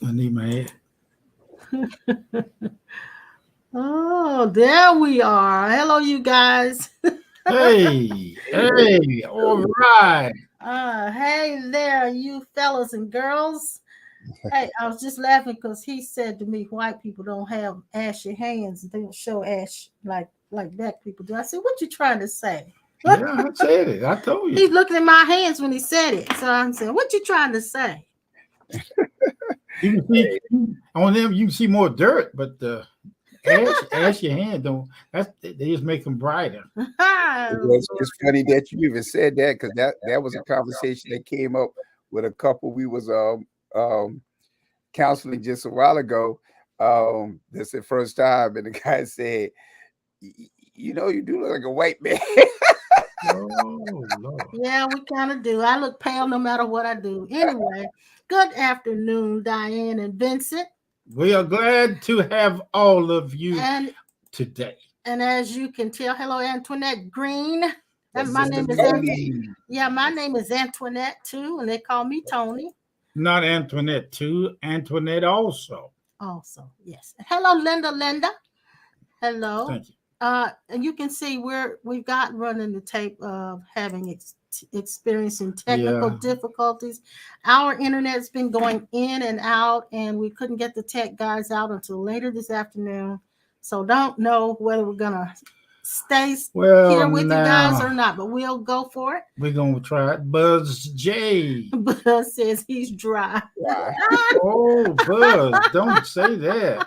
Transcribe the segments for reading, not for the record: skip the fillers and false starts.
I need my head. Oh, there we are. Hello, you guys. Hey, hey, all right. Hey there, you fellas and girls. Hey, I was just laughing because he said to me, white people don't have ashy hands. They don't show ash like black people do. I said, what you trying to say? Yeah, I said it. I told you. He's looking at my hands when he said it. So I'm saying, what you trying to say? You can see on them. You can see more dirt, but the ash your hand don't. That's they just make them brighter. It's funny that you even said that because that was a conversation that came up with a couple we was um counseling just a while ago. That's the first time, and the guy said, You know, you do look like a white man." Oh Lord. Yeah, we kind of do. I look pale no matter what I do. Anyway, good afternoon, Diane and Vincent. We are glad to have all of you And today. and as you can tell, hello Antoinette Green. And That's my Sister name is Tony. yeah, my name is Antoinette too, and they call me Tony. Not Antoinette too. Antoinette also. Also, yes. Hello, Linda. Hello. Thank you. And you can see we've got running the tape of having experiencing technical Yeah. difficulties. Our internet's been going in and out, and we couldn't get the tech guys out until later this afternoon. So don't know whether we're gonna stay Well, here with you guys or now not, but we'll go for it. we're gonna try it. Buzz J. Buzz says he's dry. Wow. Oh, Buzz, don't say that.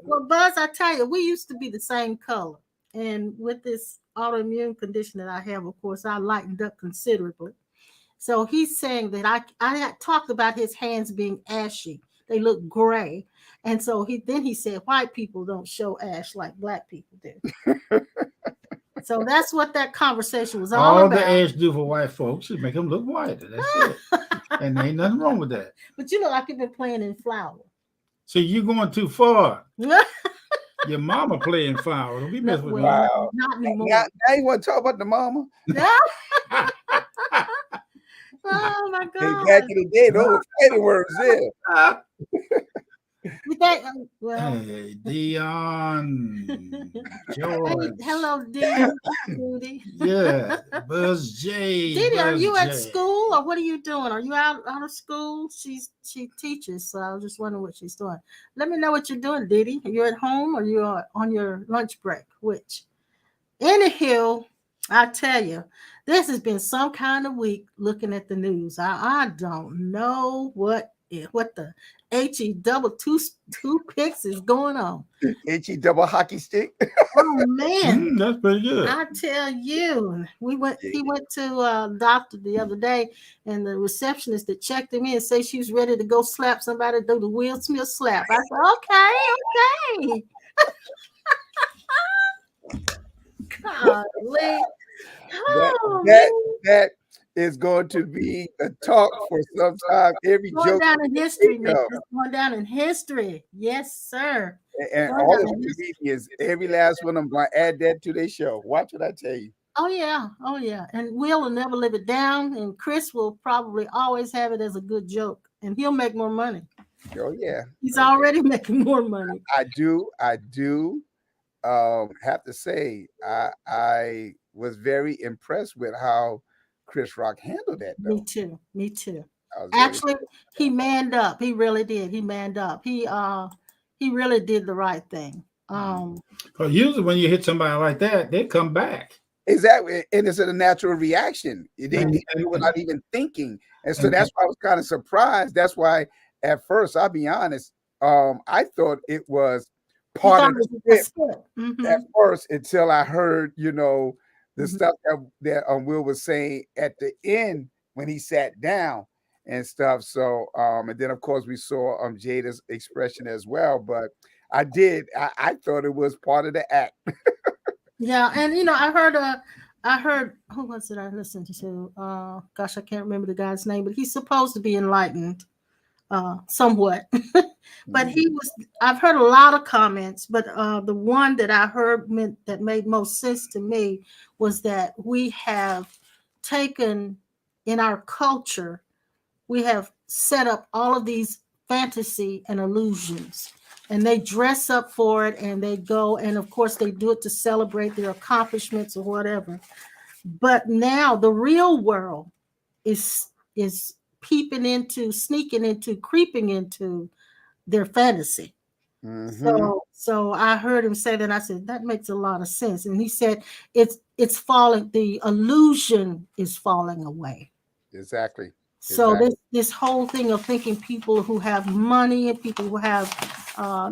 Well, Buzz, I tell you, we used to be the same color. And with this autoimmune condition that I have, of course, I lightened up considerably. So he's saying that I had talked about his hands being ashy. They look gray. And so he said white people don't show ash like black people do. So that's what that conversation was all All the about. ash do for white folks is make them look whiter. That's it. And there ain't nothing wrong with that. But you know, like you've been playing in flour. So you're going too far. No, Your mama playing flower. Don't be messing with me. well, Wow. not anymore. Now you want to talk about the mama? Oh my Hey, God. back in the day, those were fighting words there. Well, Hey, Dion, hey, George. hello, Didi. Yeah, Buzz J. Didi, are Buzz you at J. school or what are you doing? Are you out of school? She teaches, so I was just wondering what she's doing. Let me know what you're doing, Didi. Are you at home or you are on your lunch break? Which, anywho, I tell you, this has been some kind of week looking at the news. I don't know what the two picks is going on. Itchy double hockey stick. Oh man. That's pretty good. I tell you, he went to a doctor the other day, and the receptionist that checked him in said she was ready to go slap somebody, do the Will Smith slap. I said, okay. Golly. Oh, That is going to be a talk for some time. Every going joke down in history, man. of. It's going down in history. Yes, sir. And Going all down the in history. comedians, every last one of them, going to add that to their show. Watch what I tell you. Oh yeah. And Will never live it down, and Chris will probably always have it as a good joke, and he'll make more money. Oh yeah, He's already making more money. I do have to say I was very impressed with how Chris Rock handled that though. Me too. I was Actually, he manned up. He really did. He manned up. He really did the right thing. Because usually when you hit somebody like that, they come back. Exactly, and it's a natural reaction. They were not even thinking, and so that's why I was kind of surprised. That's why at first, I'll be honest, I thought it was part of the script at first until I heard, the stuff that Will was saying at the end when he sat down and stuff. So, and then of course we saw Jada's expression as well. But I thought it was part of the act. Yeah, and I heard who was it I listened to? Gosh, I can't remember the guy's name, but he's supposed to be enlightened, somewhat. But I've heard a lot of comments, but the one that I heard that made most sense to me was that we have taken in our culture, we have set up all of these fantasy and illusions. And they dress up for it and they go, and of course they do it to celebrate their accomplishments or whatever. But now the real world is peeping into, sneaking into, creeping into their fantasy. So I heard him say that. I said, that makes a lot of sense. And he said, it's falling, the illusion is falling away. Exactly. So this whole thing of thinking people who have money and people who have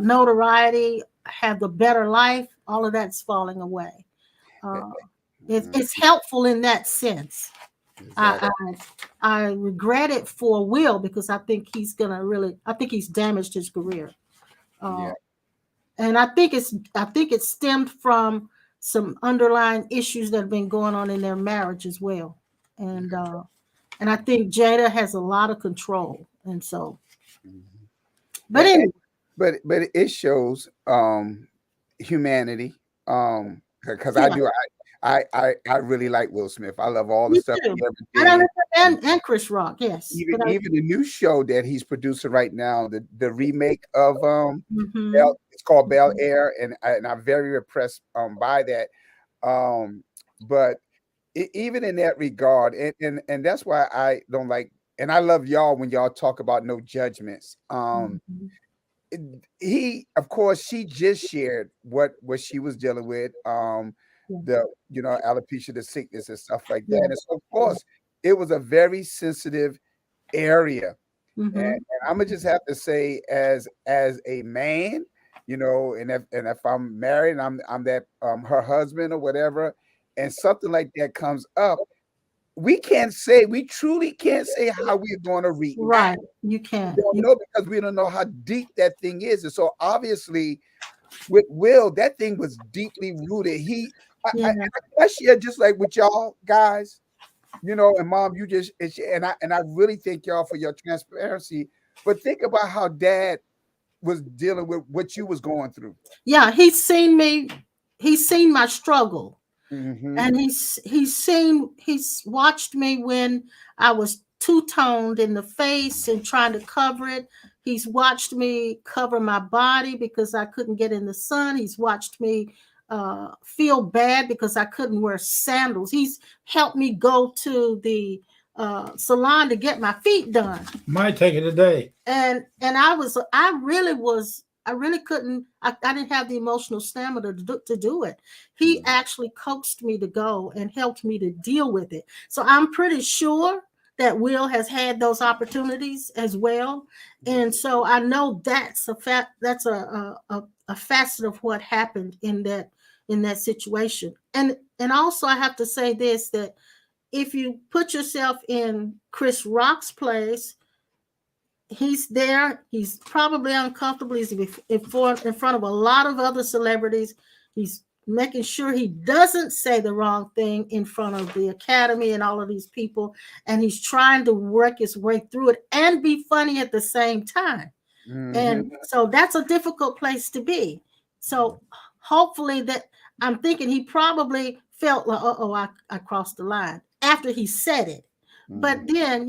notoriety have the better life, all of that's falling away. It's helpful in that sense. Exactly. I regret it for Will, because I think he's damaged his career. And I think it stemmed from some underlying issues that have been going on in their marriage as well. And I think Jada has a lot of control. And so, but anyway. But it shows humanity. Because I really like Will Smith. I love all the stuff he ever did. And Chris Rock, yes. Even the new show that he's producing right now, the remake of it's called Bel Air, and I'm very impressed by that. But even in that regard, and that's why I don't like, and I love y'all when y'all talk about no judgments. She just shared what she was dealing with, the alopecia, the sickness and stuff like that. And so of course it was a very sensitive area. And I'm gonna just have to say, as a man, and if I'm married and I'm that her husband or whatever, and something like that comes up, we truly can't say how we're going to react. Right. You can't. Because we don't know how deep that thing is. And so obviously with Will, that thing was deeply rooted. I share just like with y'all guys, and Mom, and I really thank y'all for your transparency. But think about how Dad was dealing with what you was going through. Yeah, he's seen my struggle. And he's watched me when I was two-toned in the face and trying to cover it. He's watched me cover my body because I couldn't get in the sun. He's watched me feel bad because I couldn't wear sandals. He's helped me go to the salon to get my feet done. Might take it a day. And I really couldn't. I didn't have the emotional stamina to do it. He actually coaxed me to go and helped me to deal with it. So I'm pretty sure that Will has had those opportunities as well. And so I know that's a facet of what happened in that situation. And also I have to say this, that if you put yourself in Chris Rock's place, he's there. He's probably uncomfortable. He's in front of a lot of other celebrities. He's making sure he doesn't say the wrong thing in front of the Academy and all of these people. And he's trying to work his way through it and be funny at the same time. And so that's a difficult place to be. So hopefully that, I'm thinking he probably felt like, I crossed the line after he said it. But then,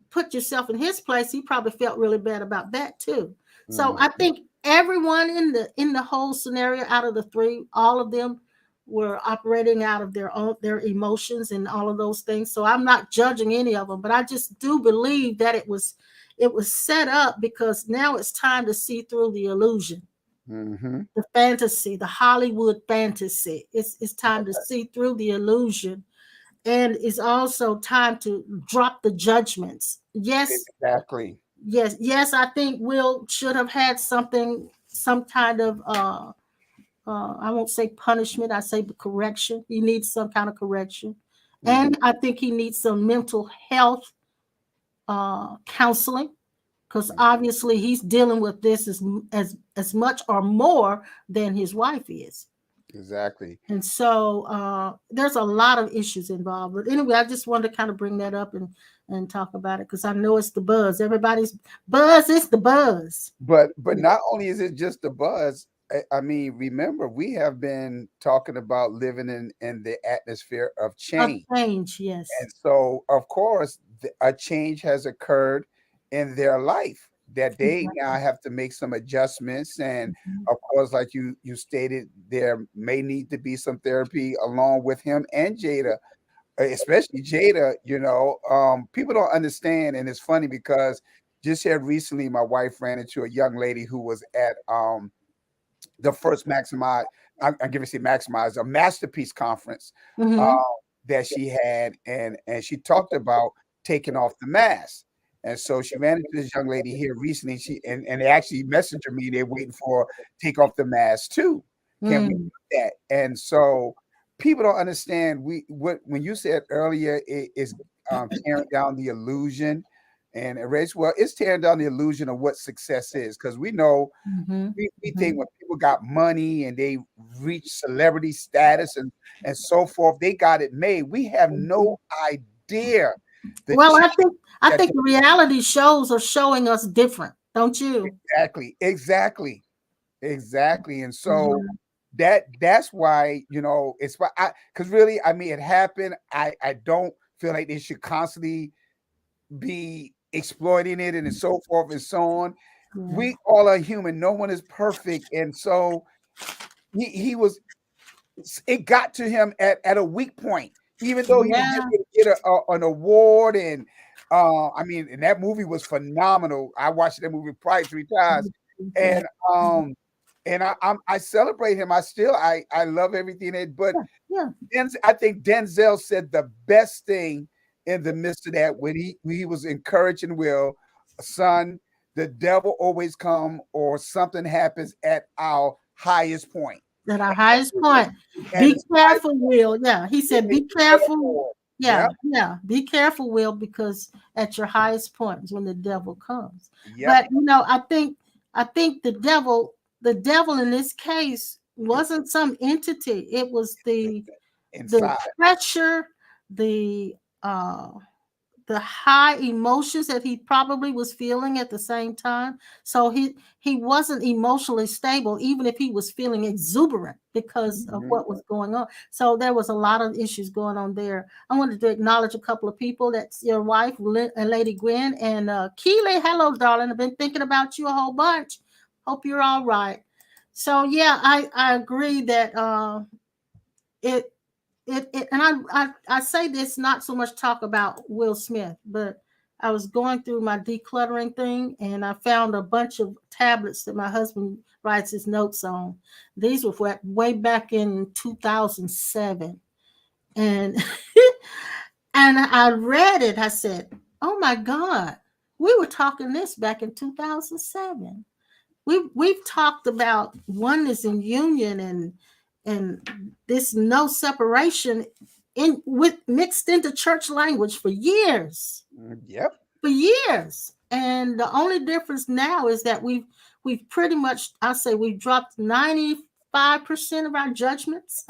put yourself in his place, he probably felt really bad about that too. So I think everyone in the whole scenario, out of the three, all of them were operating out of their emotions and all of those things. So I'm not judging any of them, but I just do believe that it was set up because now it's time to see through the illusion, the fantasy, the Hollywood fantasy. It's time to see through the illusion. And it's also time to drop the judgments. Yes. Exactly. Yes. I think Will should have had some kind of, I won't say punishment. I say correction. He needs some kind of correction. And I think he needs some mental health counseling, because obviously he's dealing with this as much or more than his wife is. Exactly. And so there's a lot of issues involved. But anyway, I just wanted to kind of bring that up and talk about it because I know it's the buzz. Everybody's buzz is the buzz. But not only is it just the buzz, I mean, remember, we have been talking about living in the atmosphere of change. Of change, yes. And so, of course, a change has occurred in their life that they now have to make some adjustments. And of course, like you stated, there may need to be some therapy along with him and Jada, especially Jada. People don't understand, and it's funny because just here recently, my wife ran into a young lady who was at the first Maximize, I'm going to say Maximize, a Masterpiece conference that she had, and she talked about taking off the mask. And so she ran into this young lady here recently. And they actually messaged me. They're waiting for take off the mask too. Can we do that? And so people don't understand. When you said earlier, it is tearing down the illusion. And erase, well, it's tearing down the illusion of what success is, because we know we think when people got money and they reach celebrity status and so forth, they got it made. We have no idea. Well, I think the reality shows are showing us different, don't you? Exactly. And so that's why, it's why because really, I mean, it happened. I don't feel like they should constantly be exploiting it and so forth and so on. We all are human. No one is perfect. And so it got to him at a weak point, even though he was able to get an award. And and that movie was phenomenal. I watched that movie probably 3 times. And I celebrate him. I love everything. But I think Denzel said the best thing in the midst of that when he was encouraging Will, son, the devil always come or something happens at our highest point. At our highest point. Be careful, Will. Yeah, he said, be careful. Yeah. Be careful, Will, because at your highest point is when the devil comes. But I think the devil in this case wasn't some entity. It was the pressure, the high emotions that he probably was feeling at the same time. So he wasn't emotionally stable, even if he was feeling exuberant because of what was going on. So there was a lot of issues going on there. I wanted to acknowledge a couple of people. That's your wife, Lady Gwen, and Keely. Hello, darling. I've been thinking about you a whole bunch. Hope you're all right. So yeah, I agree that and I say this not so much talk about Will Smith, but I was going through my decluttering thing and I found a bunch of tablets that my husband writes his notes on. These were way back in 2007. And and I read it. I said, oh my God, we were talking this back in 2007. We've talked about oneness and union and this no separation mixed into church language for years. For years. And the only difference now is that we've pretty much, we've dropped 95% of our judgments.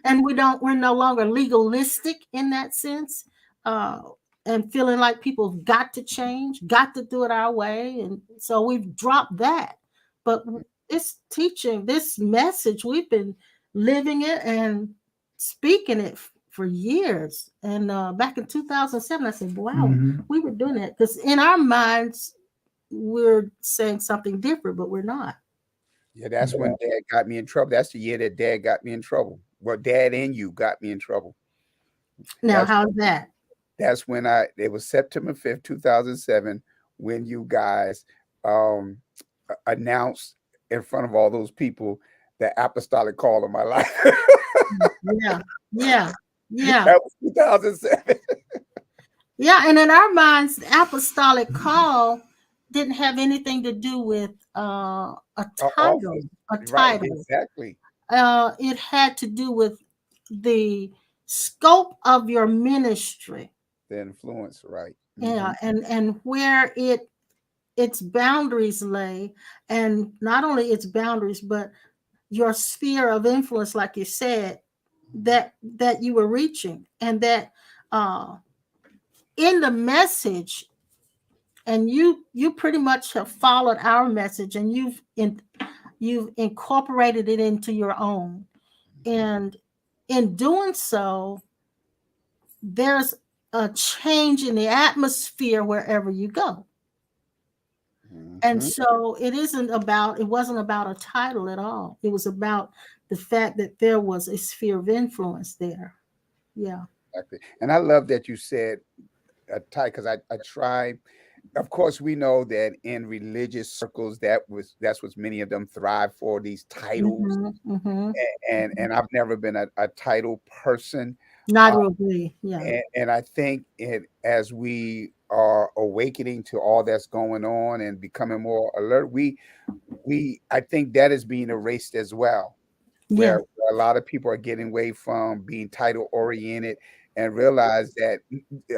And we're no longer legalistic in that sense. And feeling like people have got to change, got to do it our way. And so we've dropped that. But this teaching, this message, we've been living it and speaking it for years. And back in 2007, I said, wow, we were doing that. Because in our minds, we're saying something different, but we're not. Yeah, that's when Dad got me in trouble. That's the year that Dad got me in trouble. Well, Dad and you got me in trouble. Now, how's that? That's when it was September 5th, 2007, when you guys announced in front of all those people the apostolic call of my life. Yeah. That was 2007. Yeah, and in our minds, the apostolic call didn't have anything to do with a title. Right, exactly. It had to do with the scope of your ministry. The influence, right? Yeah, and where its boundaries lay, and not only its boundaries, but your sphere of influence, like you said, that you were reaching, and that in the message, and you pretty much have followed our message, and you've incorporated it into your own, and in doing so, there's a change in the atmosphere wherever you go. And so it wasn't about a title at all. It was about the fact that there was a sphere of influence there. Yeah. Exactly. And I love that you said a title, because I try. Of course, we know that in religious circles, that's what many of them thrive for, these titles. And I've never been a title person. Not really. Yeah. And I think as we are awakening to all that's going on and becoming more alert, I think that is being erased as well. Yeah. Where a lot of people are getting away from being title oriented and realize that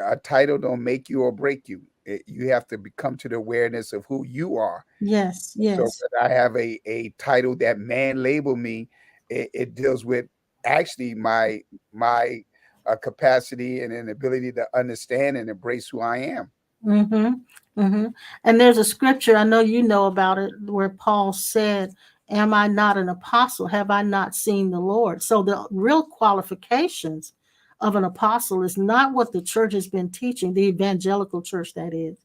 a title don't make you or break you. You have to come to the awareness of who you are. Yes. So Yes. I have a title that man labeled me. It deals with actually my capacity and an ability to understand and embrace who I am. And there's a scripture, I know you know about it, where Paul said, am I not an apostle? Have I not seen the Lord? So the real qualifications of an apostle is not what the church has been teaching, the evangelical church, that is.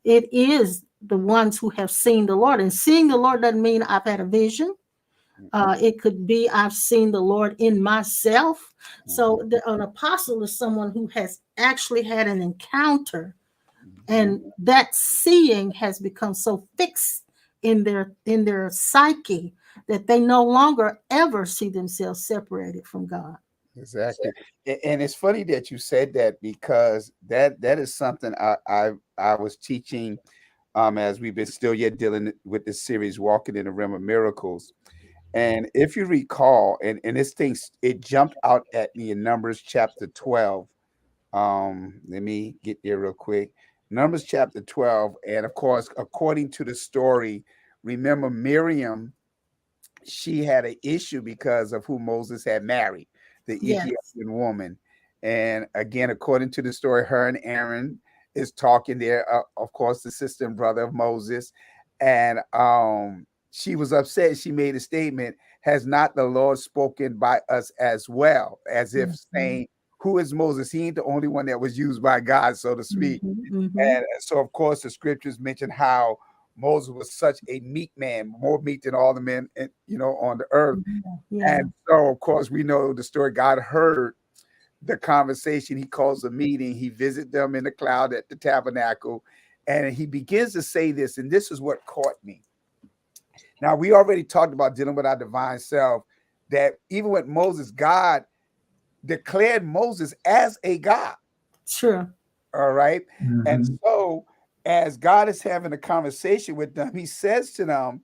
It is the ones who have seen the Lord. And seeing the Lord doesn't mean I've had a vision. It could be I've seen the Lord in myself. So an apostle is someone who has actually had an encounter, and that seeing has become so fixed in their psyche that they no longer ever see themselves separated from God. Exactly. And it's funny that you said that, because that is something I was teaching as we've been still yet dealing with this series, Walking in the Realm of Miracles. And if you recall, and this thing, it jumped out at me in Numbers chapter 12. Let me get there real quick. Numbers chapter 12. And of course, according to the story, remember Miriam, she had an issue because of who Moses had married, the Ethiopian woman. And again, according to the story, her and Aaron is talking there, of course, the sister and brother of Moses. And she was upset. She made a statement, has not the Lord spoken by us as well? As if saying, who is Moses? He ain't the only one that was used by God, so to speak. And so, of course, the scriptures mention how Moses was such a meek man, more meek than all the men, on the earth. And so, of course, we know the story. God heard the conversation. He calls a meeting. He visits them in the cloud at the tabernacle. And he begins to say this, and this is what caught me. Now, we already talked about dealing with our divine self, that even with Moses, God declared Moses as a God. Sure. All right. And so as God is having a conversation with them, he says to them,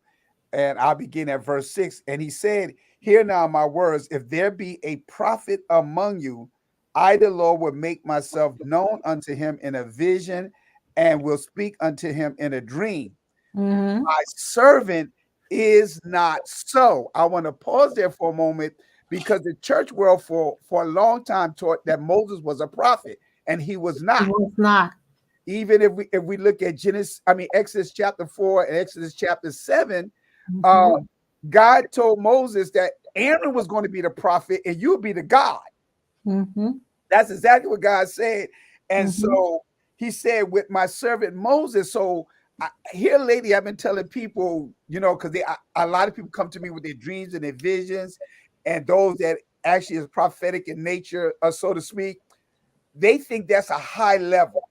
and I'll begin at verse 6. And he said, hear now my words. If there be a prophet among you, I, the Lord, will make myself known unto him in a vision and will speak unto him in a dream. My servant is not so. I want to pause there for a moment, because the church world for a long time taught that Moses was a prophet, and he was not. He was not. Even if we look at Exodus chapter 4 and Exodus chapter 7, God told Moses that Aaron was going to be the prophet and you'll be the God. That's exactly what God said. And so he said, with my servant Moses. So here lately, I've been telling people, because a lot of people come to me with their dreams and their visions, and those that actually is prophetic in nature, so to speak, they think that's a high level.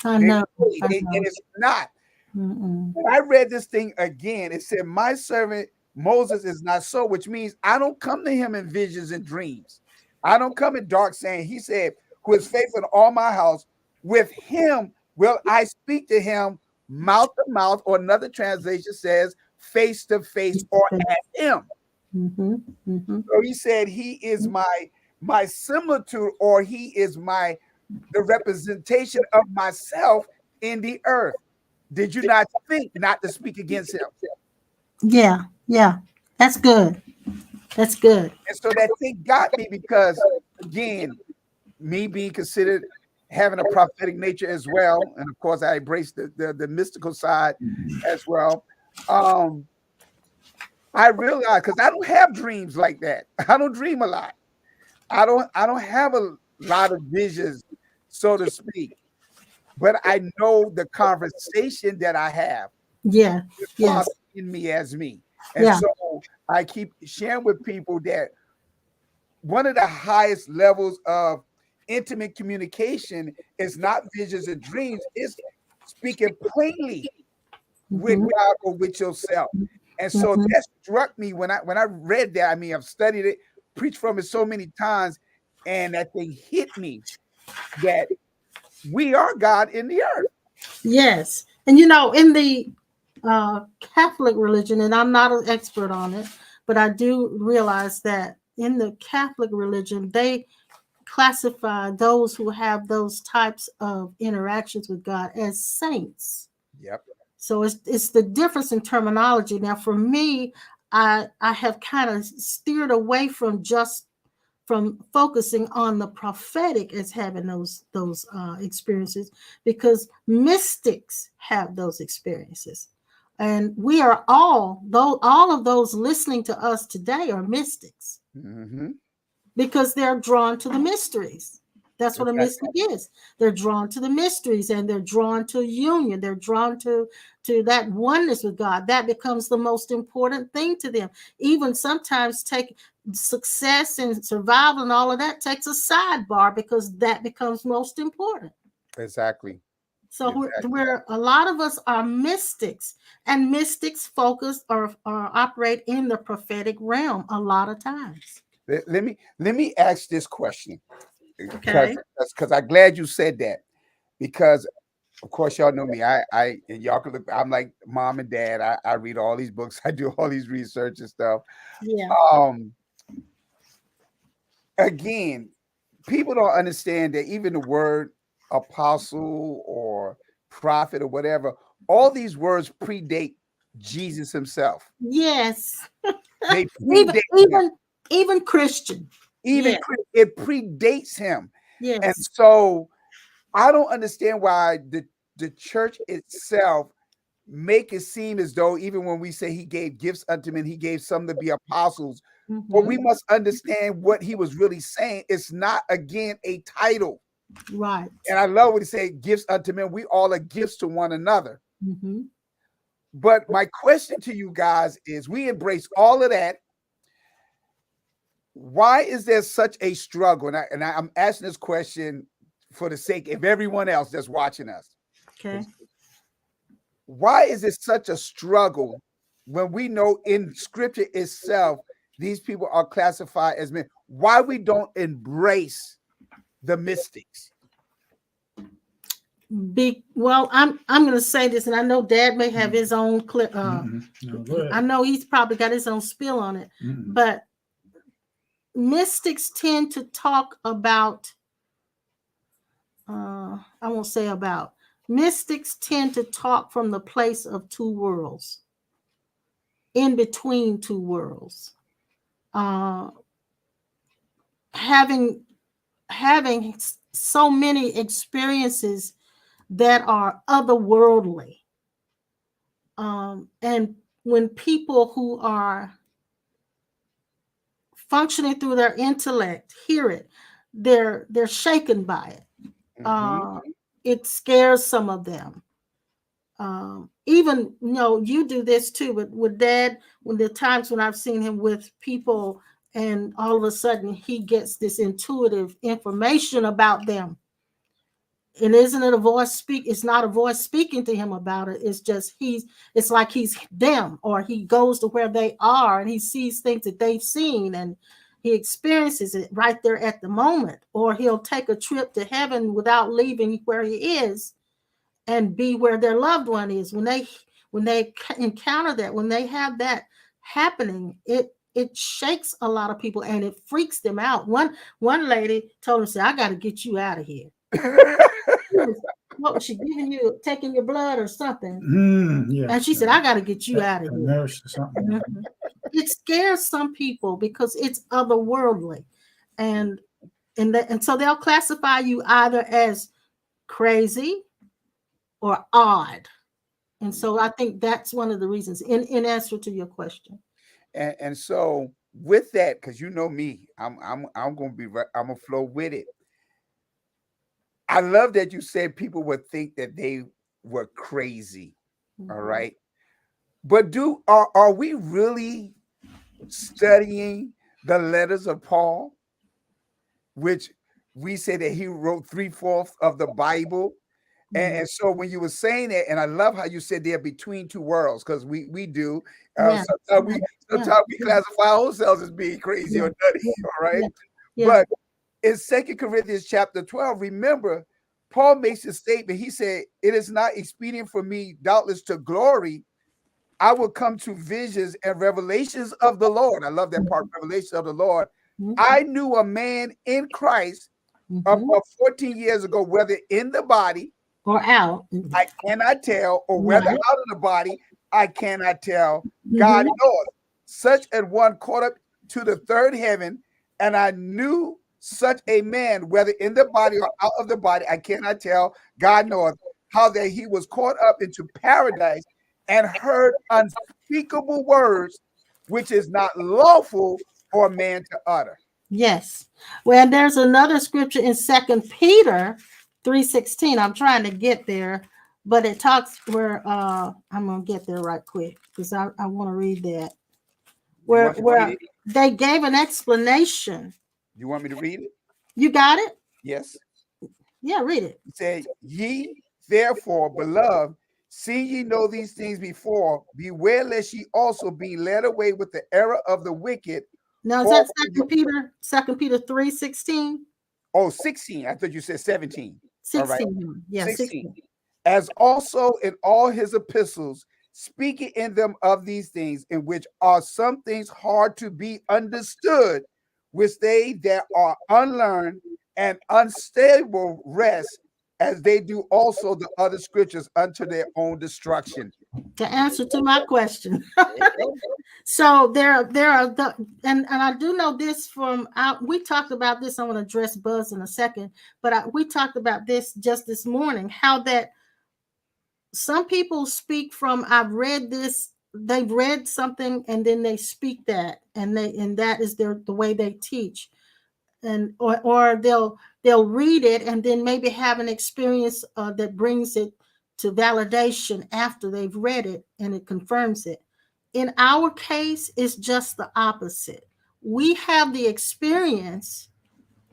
I know. And it's not. When I read this thing again, it said, my servant Moses is not so, which means I don't come to him in visions and dreams. I don't come in dark saying, he said, who is faithful in all my house, with him will I speak to him mouth to mouth, or another translation says face to face, or at him. So he said, he is my similitude, or he is the representation of myself in the earth. Did you not think not to speak against him? Yeah. That's good. That's good. And so that thing got me, because again, me being considered having a prophetic nature as well, and of course I embrace the mystical side as well. I realized, because I don't have dreams like that. I don't dream a lot. I don't have a lot of visions, so to speak. But I know the conversation that I have Yeah. Yes. Father in me as me. And Yeah. so I keep sharing with people that one of the highest levels of intimate communication is not visions and dreams, it's speaking plainly with Mhm. God or with yourself. And so Mhm. that struck me when I read that. I mean, I've studied it, preached from it so many times, and that thing hit me that we are God in the earth. Yes. And you know, in the Catholic religion, and I'm not an expert on it, but I do realize that in the Catholic religion, they classify those who have those types of interactions with God as saints. Yep. So it's the difference in terminology. Now, for me, I have kind of steered away from focusing on the prophetic as having those experiences, because mystics have those experiences, and we are all, though all of those listening to us today are mystics, Mm-hmm. because they're drawn to the mysteries. That's what a Exactly. mystic is. They're drawn to the mysteries, and they're drawn to union. They're drawn to that oneness with God. That becomes the most important thing to them. Even sometimes take success and survival and all of that takes a sidebar, because that becomes most important. Exactly. So Exactly. we're a lot of us are mystics, and mystics focus or operate in the prophetic realm a lot of times. Let me ask this question, because Okay. I'm glad you said that, because of course y'all know me. I and y'all can look. I'm like mom and dad. I read all these books. I do all these research and stuff. Yeah. Um, Again, people don't understand that even the word apostle or prophet or whatever, all these words predate Jesus himself. Yes. They Even predate him. even even Christian. Even Yeah. it predates him. And Yes. so I don't understand why the church itself make it seem as though even when we say he gave gifts unto men, he gave some to be apostles. But we Mhm. must understand what he was really saying. It's not, again, a title. Right. And I love what he said, gifts unto men. We all are gifts to one another. Mhm. But my question to you guys is, we embrace all of that. Why is there such a struggle? I'm asking this question for the sake of everyone else that's watching us. Okay. Why is it such a struggle when we know in scripture itself these people are classified as men? Why we don't embrace the mystics? Well, I'm going to say this, and I know Dad may have his own clip. No, go ahead. I know he's probably got his own spill on it, but mystics tend to talk about. I won't say about. Mystics tend to talk from the place of two worlds, in between two worlds, uh, having so many experiences that are otherworldly. And when people who are functioning through their intellect hear it, they're shaken by it. Mm-hmm. It scares some of them. Even, you do this too, but with Dad, when the times when I've seen him with people, and all of a sudden he gets this intuitive information about them. And isn't it a voice it's not a voice speaking to him about it. It's just it's like he's them, or he goes to where they are and he sees things that they've seen, and he experiences it right there at the moment. Or he'll take a trip to heaven without leaving where he is, and be where their loved one is. When they encounter that, when they have that happening, it shakes a lot of people and it freaks them out. One lady told him, "Say, I got to get you out of here." What was she giving you? Taking your blood or something? Yeah. And she said, "I got to get you out of A here." nurse or something. Mhm. It scares some people because it's otherworldly, and so they'll classify you either as crazy or odd. And so I think that's one of the reasons, in answer to your question. And so with that, because you know me, I'm gonna I'm gonna flow with it. I love that you said people would think that they were crazy. All Mhm. right. But are we really studying the letters of Paul, which we say that he wrote 3/4 of the Bible? And so when you were saying that, and I love how you said they're between two worlds, because we do. Yeah. Sometimes we classify ourselves as being crazy or nutty, all right? But in 2 Corinthians chapter 12, remember, Paul makes a statement. He said, "It is not expedient for me, doubtless, to glory. I will come to visions and revelations of the Lord." I love that part, revelations of the Lord. I knew a man in Christ of 14 years ago, whether in the body or out, I cannot tell, or whether out of the body, I cannot tell. God knoweth. Such an one caught up to the third heaven, and I knew such a man, whether in the body or out of the body, I cannot tell. God knoweth, how that he was caught up into paradise and heard unspeakable words, which is not lawful for a man to utter. Yes. Well, there's another scripture in 2 Peter 3:16. I'm trying to get there, but it talks where I'm gonna get there right quick because I want to read that. Where they gave an explanation. You want me to read it? You got it? Yes. Yeah, read it. It said, "Ye therefore, beloved, seeing ye know these things before, beware lest ye also be led away with the error of the wicked." Now is that 2 Peter 3:16? Oh, 16. I thought you said 17. 16. All right. Yeah, 16. As also in all his epistles, speaking in them of these things, in which are some things hard to be understood, which they that are unlearned and unstable rest, as they do also the other scriptures unto their own destruction. The answer to my question. So there are and I do know this from we talked about this. I want to address Buzz in a second, but we talked about this just this morning, how that some people speak from, I've read this, they've read something and then they speak that, and that is the way they teach. And or they'll read it and then maybe have an experience that brings it to validation after they've read it and it confirms it. In our case, it's just the opposite. We have the experience,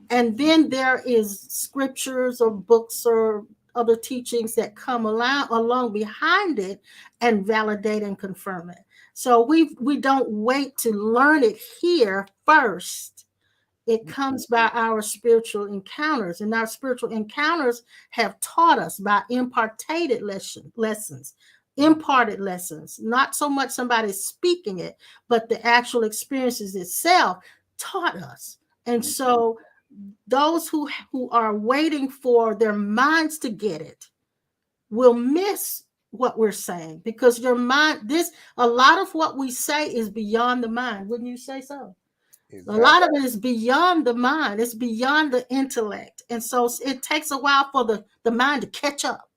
and then there is scriptures or books or other teachings that come along behind it and validate and confirm it. So we don't wait to learn it here first. It comes by our spiritual encounters, and our spiritual encounters have taught us by imparted lessons, not so much somebody speaking it, but the actual experiences itself taught us. And so those who are waiting for their minds to get it will miss what we're saying, because your mind, a lot of what we say is beyond the mind. Wouldn't you say so? Exactly. A lot of it is beyond the mind. It's beyond the intellect. And so it takes a while for the mind to catch up.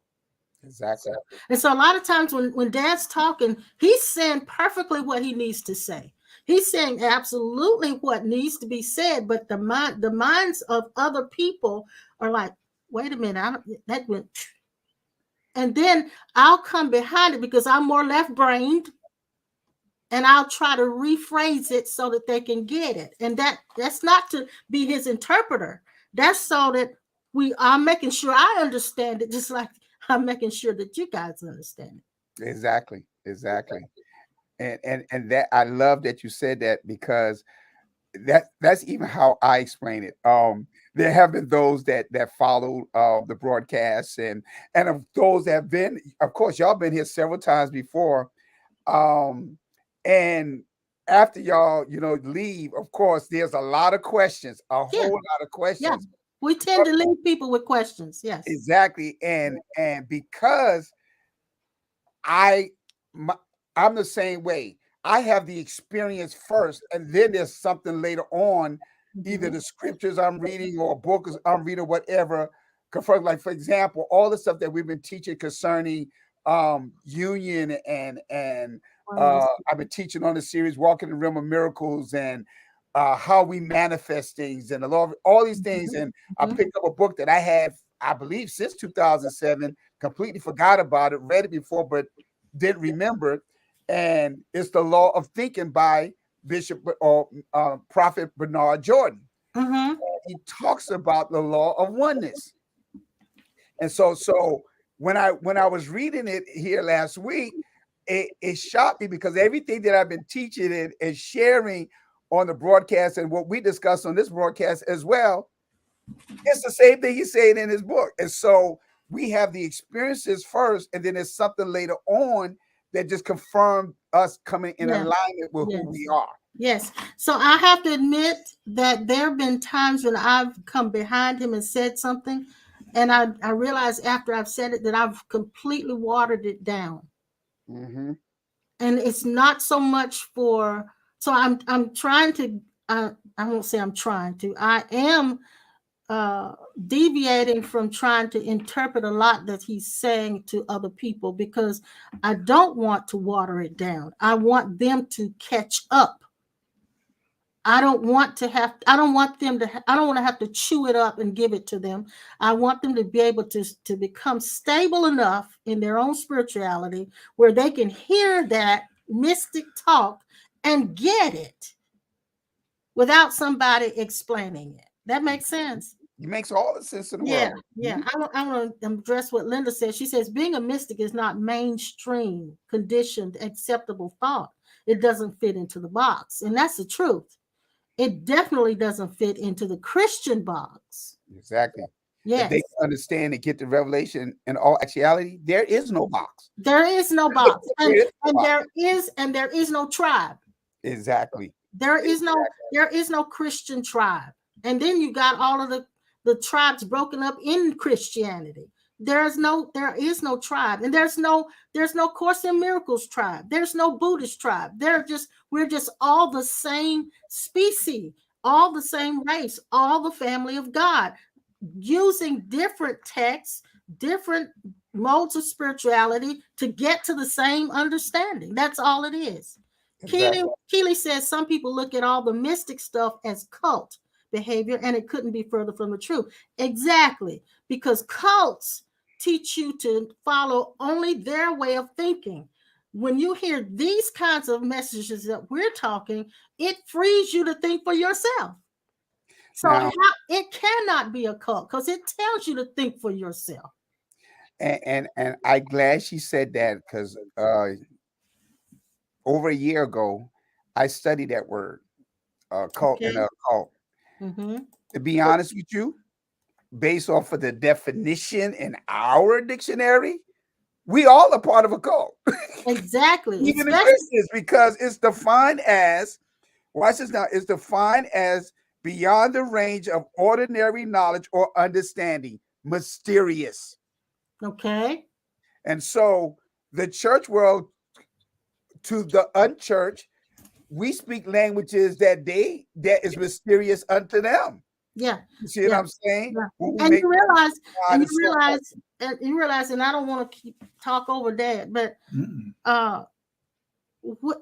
Exactly. And so a lot of times when Dad's talking, he's saying perfectly what he needs to say. He's saying absolutely what needs to be said, but the minds of other people are like, wait a minute, that went. And then I'll come behind it because I'm more left-brained, and I'll try to rephrase it so that they can get it. And that's not to be his interpreter. That's so that I'm making sure I understand it, just like I'm making sure that you guys understand it. Exactly. And that, I love that you said that, because that's even how I explain it. There have been those that followed the broadcasts, and of those that have been, of course, y'all been here several times before. And after y'all, leave, of course, there's a lot of questions, whole lot of questions. Yeah. We tend to leave people with questions. Yes, exactly. And because I'm the same way. I have the experience first, and then there's something later on, either the scriptures I'm reading or a book I'm reading, whatever. Like, for example, all the stuff that we've been teaching concerning union and I've been teaching on the series Walking in the Realm of Miracles, and how we manifest things, and the law of all these things. And I picked up a book that I had, I believe, since 2007, completely forgot about it, read it before, but didn't remember. and it's the Law of Thinking by Bishop or Prophet Bernard Jordan. Mm-hmm. He talks about the law of oneness. And so when I was reading it here last week, it shocked me because everything that I've been teaching and sharing on the broadcast and what we discuss on this broadcast as well, it's the same thing he's saying in his book. And so we have the experiences first, and then there's something later on that just confirmed us coming in alignment with who we are. Yes. So I have to admit that there have been times when I've come behind him and said something, and I realized after I've said it that I've completely watered it down. Mm-hmm. And it's not so much for, so I'm trying to, I won't say I'm trying to, I am deviating from trying to interpret a lot that he's saying to other people, because I don't want to water it down. I want them to catch up. I don't want to have to chew it up and give it to them. I want them to be able to become stable enough in their own spirituality where they can hear that mystic talk and get it without somebody explaining it. That makes sense. It makes all the sense in the world. Yeah. I want to address what Linda said. She says being a mystic is not mainstream, conditioned, acceptable thought. It doesn't fit into the box, and that's the truth. It definitely doesn't fit into the Christian box. Exactly. Yes. If they understand and get the revelation in all actuality, there is no box. There is no box. And there is no tribe. Exactly. There is no Christian tribe. And then you got all of the tribes broken up in Christianity. There is no tribe, and there's no Course in Miracles tribe. There's no Buddhist tribe. We're just all the same species, all the same race, all the family of God, using different texts, different modes of spirituality to get to the same understanding. That's all it is. Exactly. Keeley says some people look at all the mystic stuff as cult behavior, and it couldn't be further from the truth. Exactly, because cults teach you to follow only their way of thinking. When you hear these kinds of messages that we're talking, it frees you to think for yourself. So it cannot be a cult because it tells you to think for yourself. And I'm glad she said that, because over a year ago, I studied that word, cult and a cult. Mm-hmm. To be honest with you, based off of the definition in our dictionary, we all are part of a cult. Exactly. Even the Christians, because it's defined as, watch this now, it's defined as beyond the range of ordinary knowledge or understanding, mysterious. Okay. And so the church world, to the unchurched, we speak languages that is mysterious unto them. Yeah. You see what I'm saying? Yeah. And you realize, and I don't want to talk over that, but the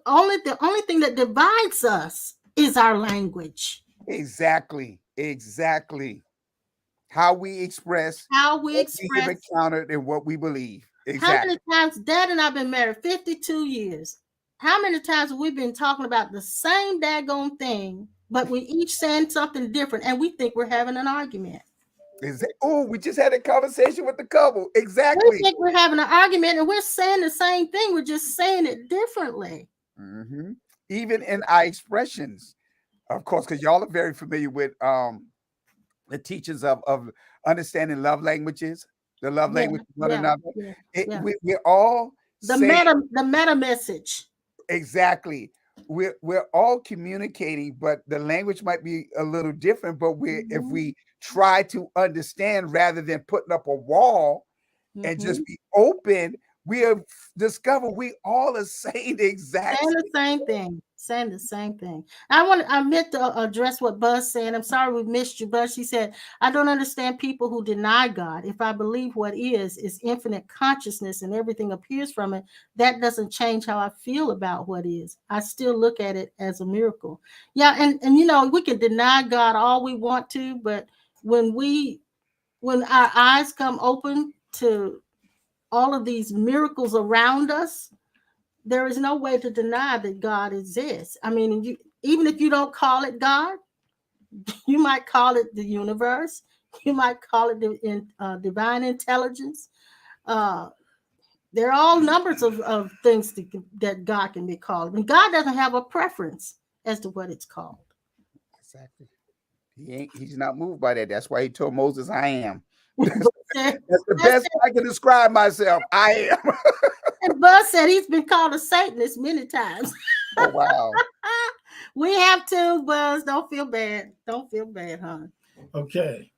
only thing that divides us is our language. Exactly. How we express what we have encountered and what we believe. Exactly. How many times Dad and I've been married 52 years? How many times have we been talking about the same daggone thing, but we each saying something different, and we think we're having an argument? We just had a conversation with the couple. Exactly. We think we're having an argument, and we're saying the same thing. We're just saying it differently. Mm-hmm. Even in our expressions, of course, because y'all are very familiar with the teachings of understanding love languages, the love language of one another. We're all the meta message. Exactly. We're all communicating, but the language might be a little different. But if we try to understand rather than putting up a wall and just be open, we have discovered we all are saying the saying the same thing. I meant to address what Buzz said. I'm sorry we missed you, Buzz. She said, I don't understand people who deny God. If I believe what is infinite consciousness and everything appears from it, that doesn't change how I feel about what is. I still look at it as a miracle. Yeah, and we can deny God all we want to, but when our eyes come open to all of these miracles around us, there is no way to deny that God exists. I mean, even if you don't call it God, you might call it the universe. You might call it the divine intelligence. There are all numbers of things that God can be called. And God doesn't have a preference as to what it's called. Exactly. He's not moved by that. That's why he told Moses, I am. That's the best I can describe myself. I am. And Buzz said he's been called a Satanist many times. Oh, wow. We have to, Buzz. Don't feel bad. Don't feel bad, hon. Okay.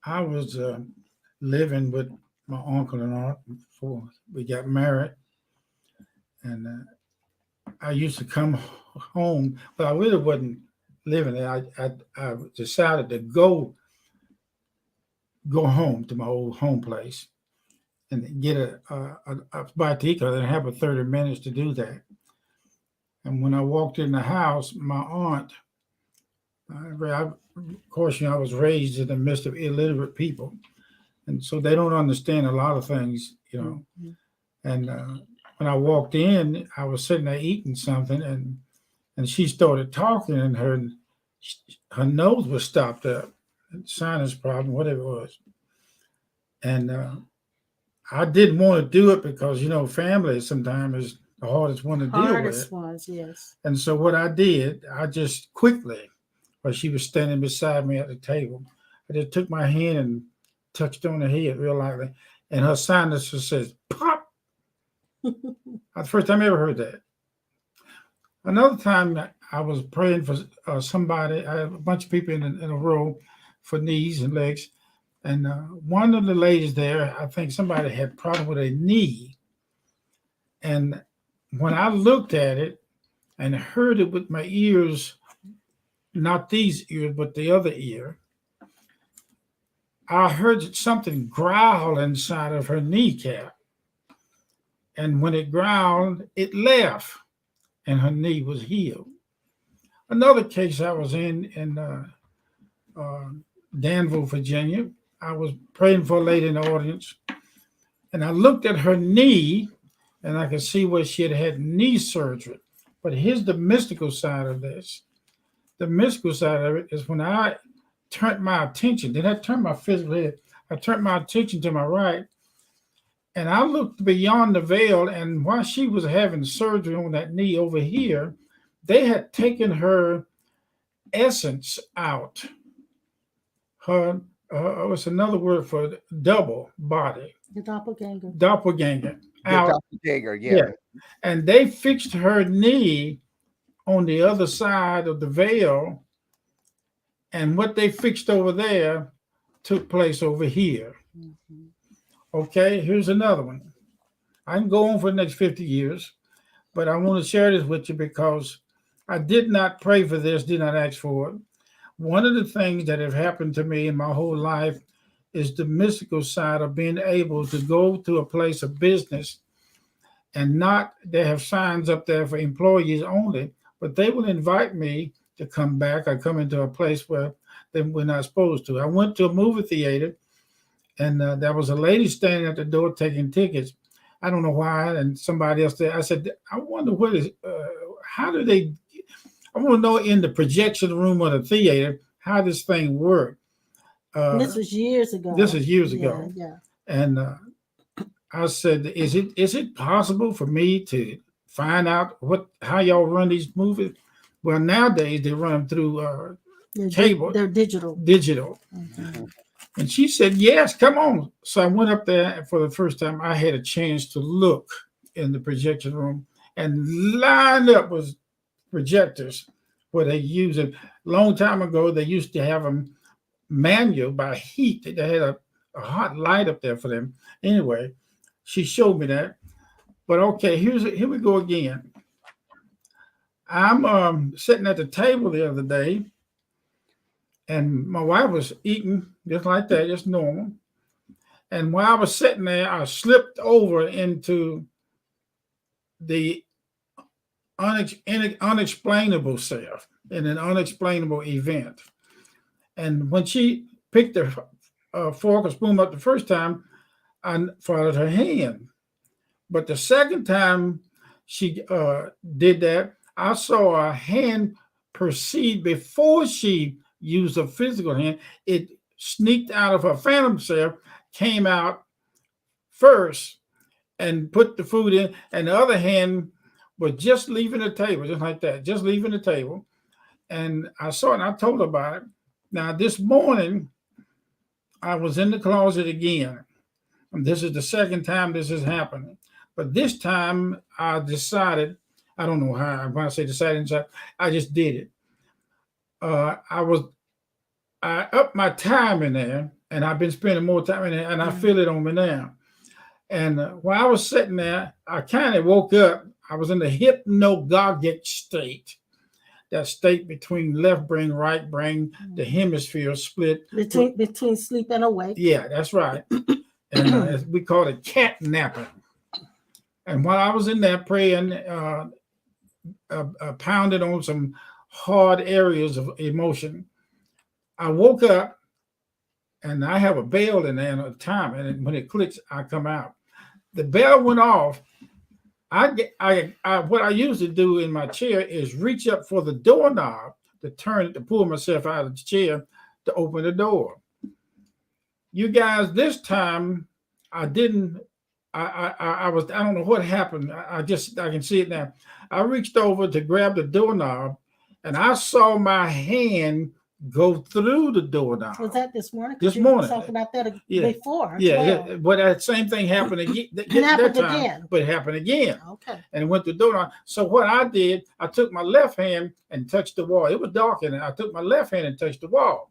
I was living with my uncle and aunt before we got married. And I used to come home, but I really wasn't living there. I decided to go home to my old home place and get a bite to eat because I didn't have 30 minutes to do that. And when I walked in the house, my aunt, of course, I was raised in the midst of illiterate people. And so they don't understand a lot of things, Mm-hmm. And when I walked in, I was sitting there eating something, and she started talking, and her nose was stopped up, sinus problem, whatever it was. And I didn't want to do it because, family sometimes is the hardest one to deal with. Hardest ones, yes. And so what I did, I just quickly, while she was standing beside me at the table, I just took my hand and touched on her head real lightly, and her sinus says, pop. The first time I ever heard that. Another time I was praying for somebody. I had a bunch of people in a row for knees and legs. And one of the ladies there, I think somebody had a problem with a knee. And when I looked at it and heard it with my ears, not these ears, but the other ear, I heard something growl inside of her kneecap. And when it growled, it left, and her knee was healed. Another case I was in Danville, Virginia, I was praying for a lady in the audience, and I looked at her knee, and I could see where she had knee surgery. But here's the mystical side of this. The mystical side of it is when I turned my attention, then I turned my physical head, I turned my attention to my right, and I looked beyond the veil, and while she was having surgery on that knee over here, they had taken her essence out. What's another word for double body? The doppelganger. Doppelganger. Out. Doppelganger, yeah. And they fixed her knee on the other side of the veil, and what they fixed over there took place over here. Mm-hmm. Okay, here's another one. I can go on for the next 50 years, but I want to share this with you because I did not pray for this, did not ask for it. One of the things that have happened to me in my whole life is the mystical side of being able to go to a place of business and they have signs up there for employees only, but they will invite me to come back. I come into a place where we're not supposed to. I went to a movie theater, and there was a lady standing at the door taking tickets. I don't know why. And somebody else there, I said, I wonder how do they, I want to know in the projection room of the theater, how this thing worked. This was years ago. Yeah. And I said, is it possible for me to find out how y'all run these movies? Well, nowadays they run them through cable. They're digital. Mm-hmm. And she said, yes, come on. So I went up there, and for the first time, I had a chance to look in the projection room, and lined up with projectors where they use it. A long time ago, they used to have them manual by heat. They had a hot light up there for them. Anyway, she showed me that. But okay, here we go again. I'm sitting at the table the other day, and my wife was eating just like that, just normal. And while I was sitting there, I slipped over into the unexplainable self in an unexplainable event. And when she picked the fork or spoon up the first time, I followed her hand. But the second time she did that, I saw a hand proceed before she used a physical hand. It sneaked out of her phantom self, came out first, and put the food in, and the other hand was just leaving the table, just like that, just leaving the table. And I saw it, and I told her about it. Now, this morning, I was in the closet again. And this is the second time this is happening. But this time, I decided, I don't know how, when I say decided, I just did it. I upped my time in there, and I've been spending more time in there, and I feel it on me now. And while I was sitting there, I kind of woke up. I was in the hypnagogic state, that state between left brain, right brain, the hemisphere split. Between sleep and awake. Yeah, that's right. And we call it cat napping. And while I was in there praying, pounded on some hard areas of emotion, I woke up, and I have a bell in there at a time, and when it clicks, I come out. The bell went off. What I usually do in my chair is reach up for the doorknob to turn it, to pull myself out of the chair to open the door. You guys, this time I didn't. I don't know what happened. I can see it now. I reached over to grab the doorknob, and I saw my hand go through the doorknob. Was that this morning? This morning. Talked about that before. Yeah, but that same thing happened again. It happened again. But it happened again. Okay. And it went through the doorknob. So what I did, I took my left hand and touched the wall. It was dark in there. I took my left hand and touched the wall.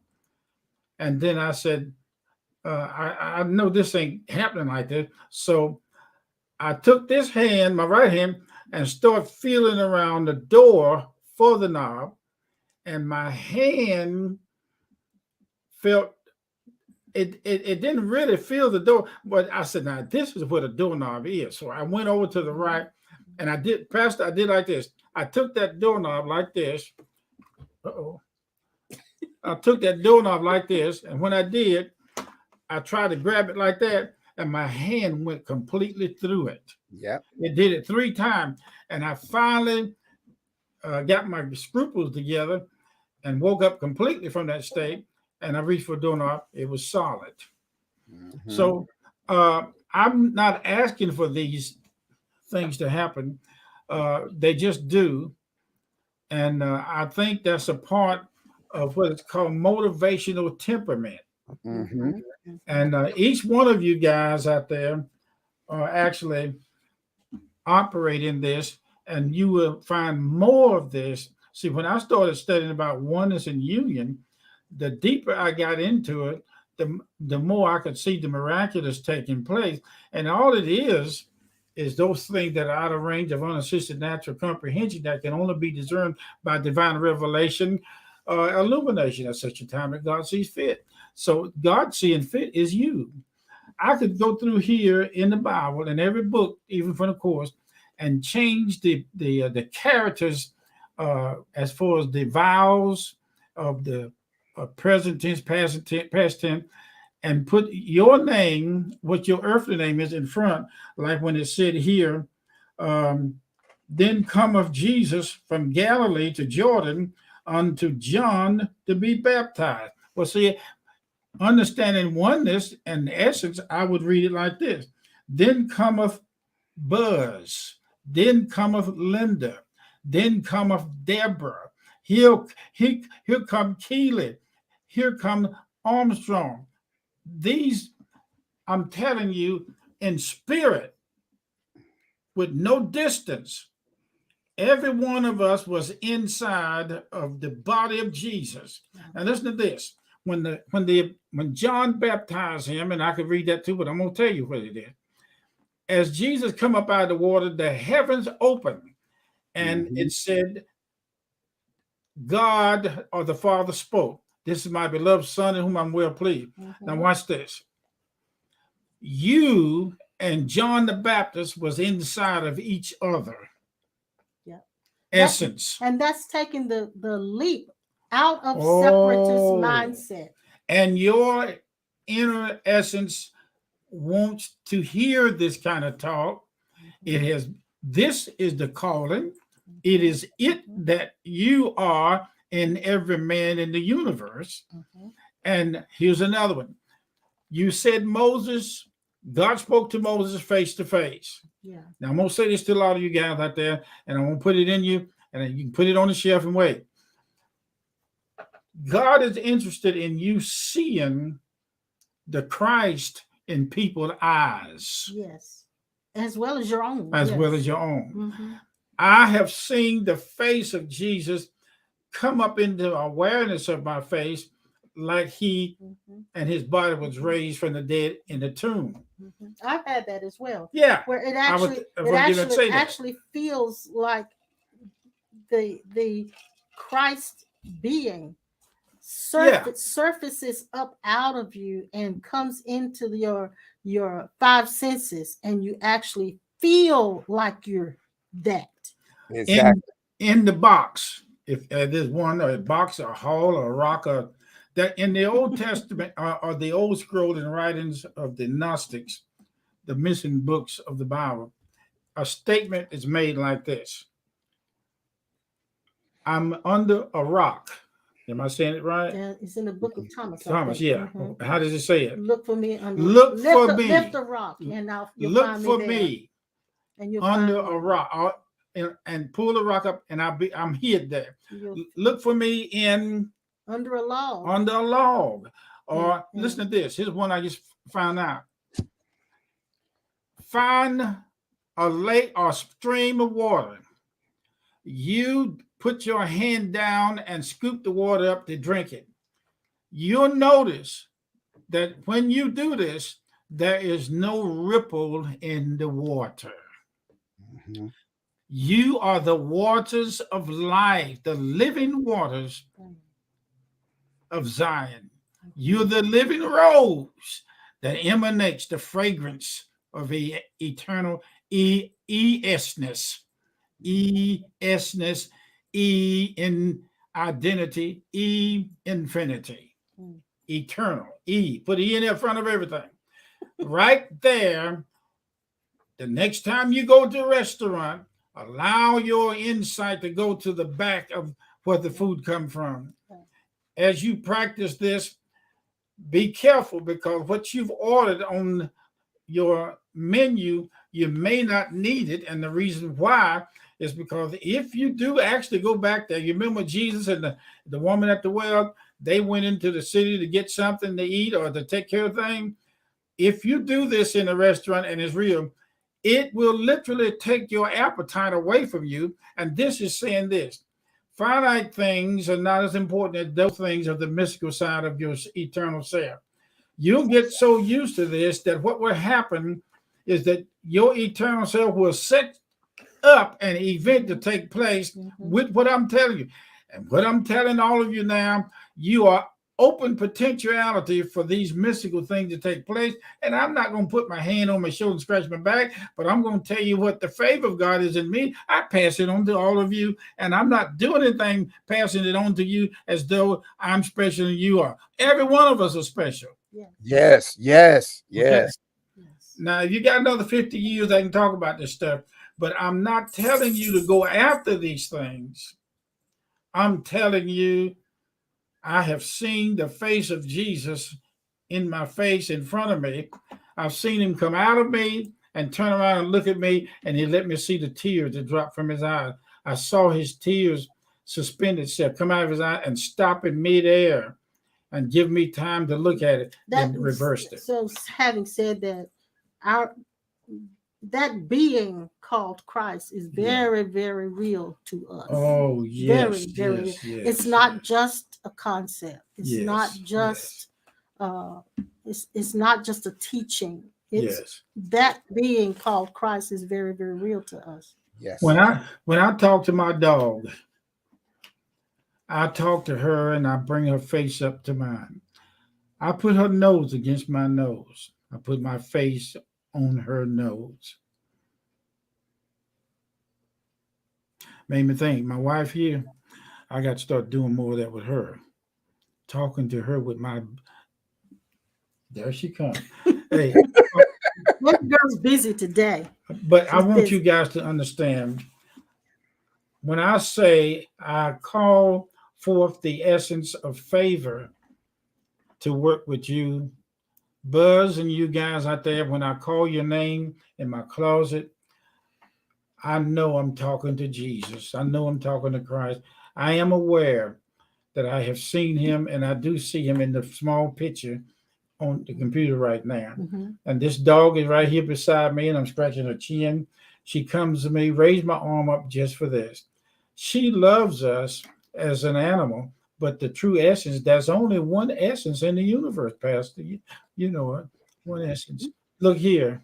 And then I said, I know this ain't happening like this. So I took this hand, my right hand, and started feeling around the door for the knob. And my hand felt, it didn't really feel the door, but I said, now this is where the doorknob is. So I went over to the right, and I did like this. I took that doorknob like this. I took that doorknob like this, and when I did, I tried to grab it like that, and my hand went completely through it. Yeah. It did it 3 times, and I finally got my scruples together and woke up completely from that state, and I reached for the doorknob. It was solid. Mm-hmm. So I'm not asking for these things to happen. They just do. And I think that's a part of what is called motivational temperament. Mm-hmm. And each one of you guys out there are actually operating this, and you will find more of this. See, when I started studying about oneness and union, the deeper I got into it, the more I could see the miraculous taking place. And all it is those things that are out of range of unassisted natural comprehension that can only be discerned by divine revelation, illumination at such a time that God sees fit. So God seeing fit is you. I could go through here in the Bible, in every book, even from the course, and change the characters as far as the vowels of the present tense, past tense, and put your name, what your earthly name is, in front, like when it said here, then cometh Jesus from Galilee to Jordan unto John to be baptized. Well, see, understanding oneness and essence, I would read it like this. Then cometh Buzz, then cometh Linda, then cometh Deborah. Here come Keely, here come Armstrong. These, I'm telling you, in spirit, with no distance, every one of us was inside of the body of Jesus. Now listen to this. When John baptized him, and I could read that too, but I'm going to tell you what it is. As Jesus come up out of the water, the heavens opened, and it said, God or the Father spoke. This is my beloved Son in whom I'm well pleased. Now watch this. You and John the Baptist was inside of each other. Yeah. Essence. And that's taking the leap out of separatist mindset. And your inner essence wants to hear this kind of talk. This is the calling. It is it that you are in every man in the universe. And here's another one. You said Moses, God spoke to Moses face to face. Yeah. Now I'm going to say this to a lot of you guys out there, and I'm going to put it in you, and you can put it on the shelf and wait. God is interested in you seeing the Christ in people's eyes. Yes. As well as your own. As well as your own. I have seen the face of Jesus come up into awareness of my face, like he and his body was raised from the dead in the tomb. I've had that as well. Yeah. Where it actually feels like the Christ being surfaces up out of you and comes into your five senses, and you actually feel like you're that. Exactly. In the box, if there's one, a box, a hall, or a rock, or that in the Old Testament or the old scroll and writings of the Gnostics, the missing books of the Bible, a statement is made like this: I'm under a rock. Am I saying it right? Yeah, it's in the book of Thomas. Thomas, yeah. How does it say it? Look for me under. Lift the rock, and look for me. And you'll under a rock, and pull the rock up, and I'm hid there. Look for me under a log. Under a log. Or listen to this. Here's one I just found out. Find a lake or stream of water. You put your hand down and scoop the water up to drink it. You'll notice that when you do this, there is no ripple in the water. You are the waters of life, the living waters of Zion. You're the living rose that emanates the fragrance of eternal E-ness, E in identity, E infinity, eternal, E. Put E in there in front of everything. Right there, the next time you go to a restaurant, allow your insight to go to the back of where the food comes from. As you practice this, be careful, because what you've ordered on your menu, you may not need it. And the reason why is because if you do actually go back there, you remember Jesus and the woman at the well, they went into the city to get something to eat or to take care of things. If you do this in a restaurant and it's real, it will literally take your appetite away from you. And this is saying this: finite things are not as important as those things of the mystical side of your eternal self. You'll get so used to this that what will happen is that your eternal self will set up an event to take place with what I'm telling you. And what I'm telling all of you now, you are open potentiality for these mystical things to take place. And I'm not going to put my hand on my shoulder and scratch my back, but I'm going to tell you what the favor of God is in me. I pass it on to all of you, and I'm not doing anything passing it on to you as though I'm special and you are. Every one of us are special. Yes. Okay? Now, if you got another 50 years, I can talk about this stuff, but I'm not telling you to go after these things. I'm telling you, I have seen the face of Jesus in my face, in front of me. I've seen him come out of me and turn around and look at me, and he let me see the tears that drop from his eyes. I saw his tears suspend itself, come out of his eye and stop in midair and give me time to look at it and reversed it. So having said that, that being called Christ is very, very real to us. Oh, yes. Very real. It's not just a concept. It's not just it's not just a teaching. It's that being called Christ is very, very real to us. Yes. When I talk to my dog, I talk to her and I bring her face up to mine. I put her nose against my nose. I put my face on her nose. Made me think, my wife here, I got to start doing more of that with her. Talking to her with my, there she comes. Hey, That girl's busy today. But I She's want busy. you guys to understand, when I say I call forth the essence of favor to work with you, Buzz and you guys out there, when I call your name in my closet, I know I'm talking to Jesus. I know I'm talking to Christ. I am aware that I have seen him, and I do see him in the small picture on the computer right now. Mm-hmm. And this dog is right here beside me, and I'm scratching her chin. She comes to me, raise my arm up just for this. She loves us as an animal, but the true essence, there's only one essence in the universe, Pastor. You know it. One essence. Look here.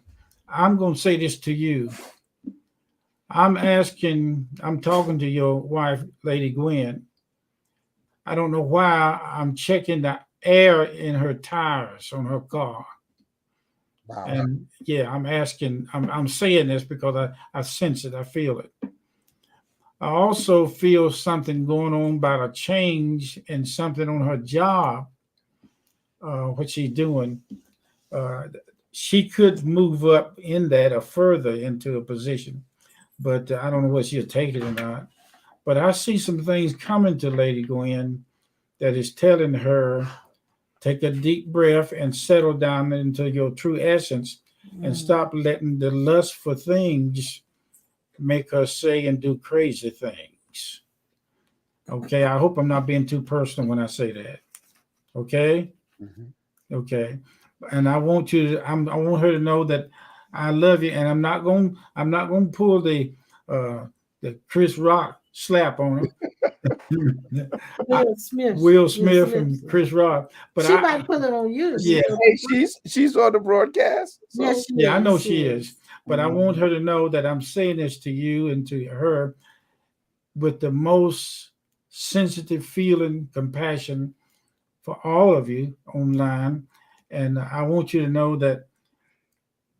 I'm going to say this to you. I'm talking to your wife, Lady Gwen. I don't know why I'm checking the air in her tires on her car. Wow. And yeah, I'm saying this because I sense it, I feel it. I also feel something going on about a change in something on her job, what she's doing. She could move up in that or further into a position, but I don't know whether she'll take it or not. But I see some things coming to Lady Gwen that is telling her, take a deep breath and settle down into your true essence and stop letting the lust for things make her say and do crazy things. Okay, I hope I'm not being too personal when I say that. Okay? Mm-hmm. Okay. And I want I want her to know that I love you, and I'm not going to pull the Chris Rock slap on her. Will Smith and Chris Rock, but she might put it on you. Yeah, hey, she's on the broadcast. So. Yes, I know she is. But I Mm-hmm. want her to know that I'm saying this to you and to her with the most sensitive feeling, compassion for all of you online, and I want you to know that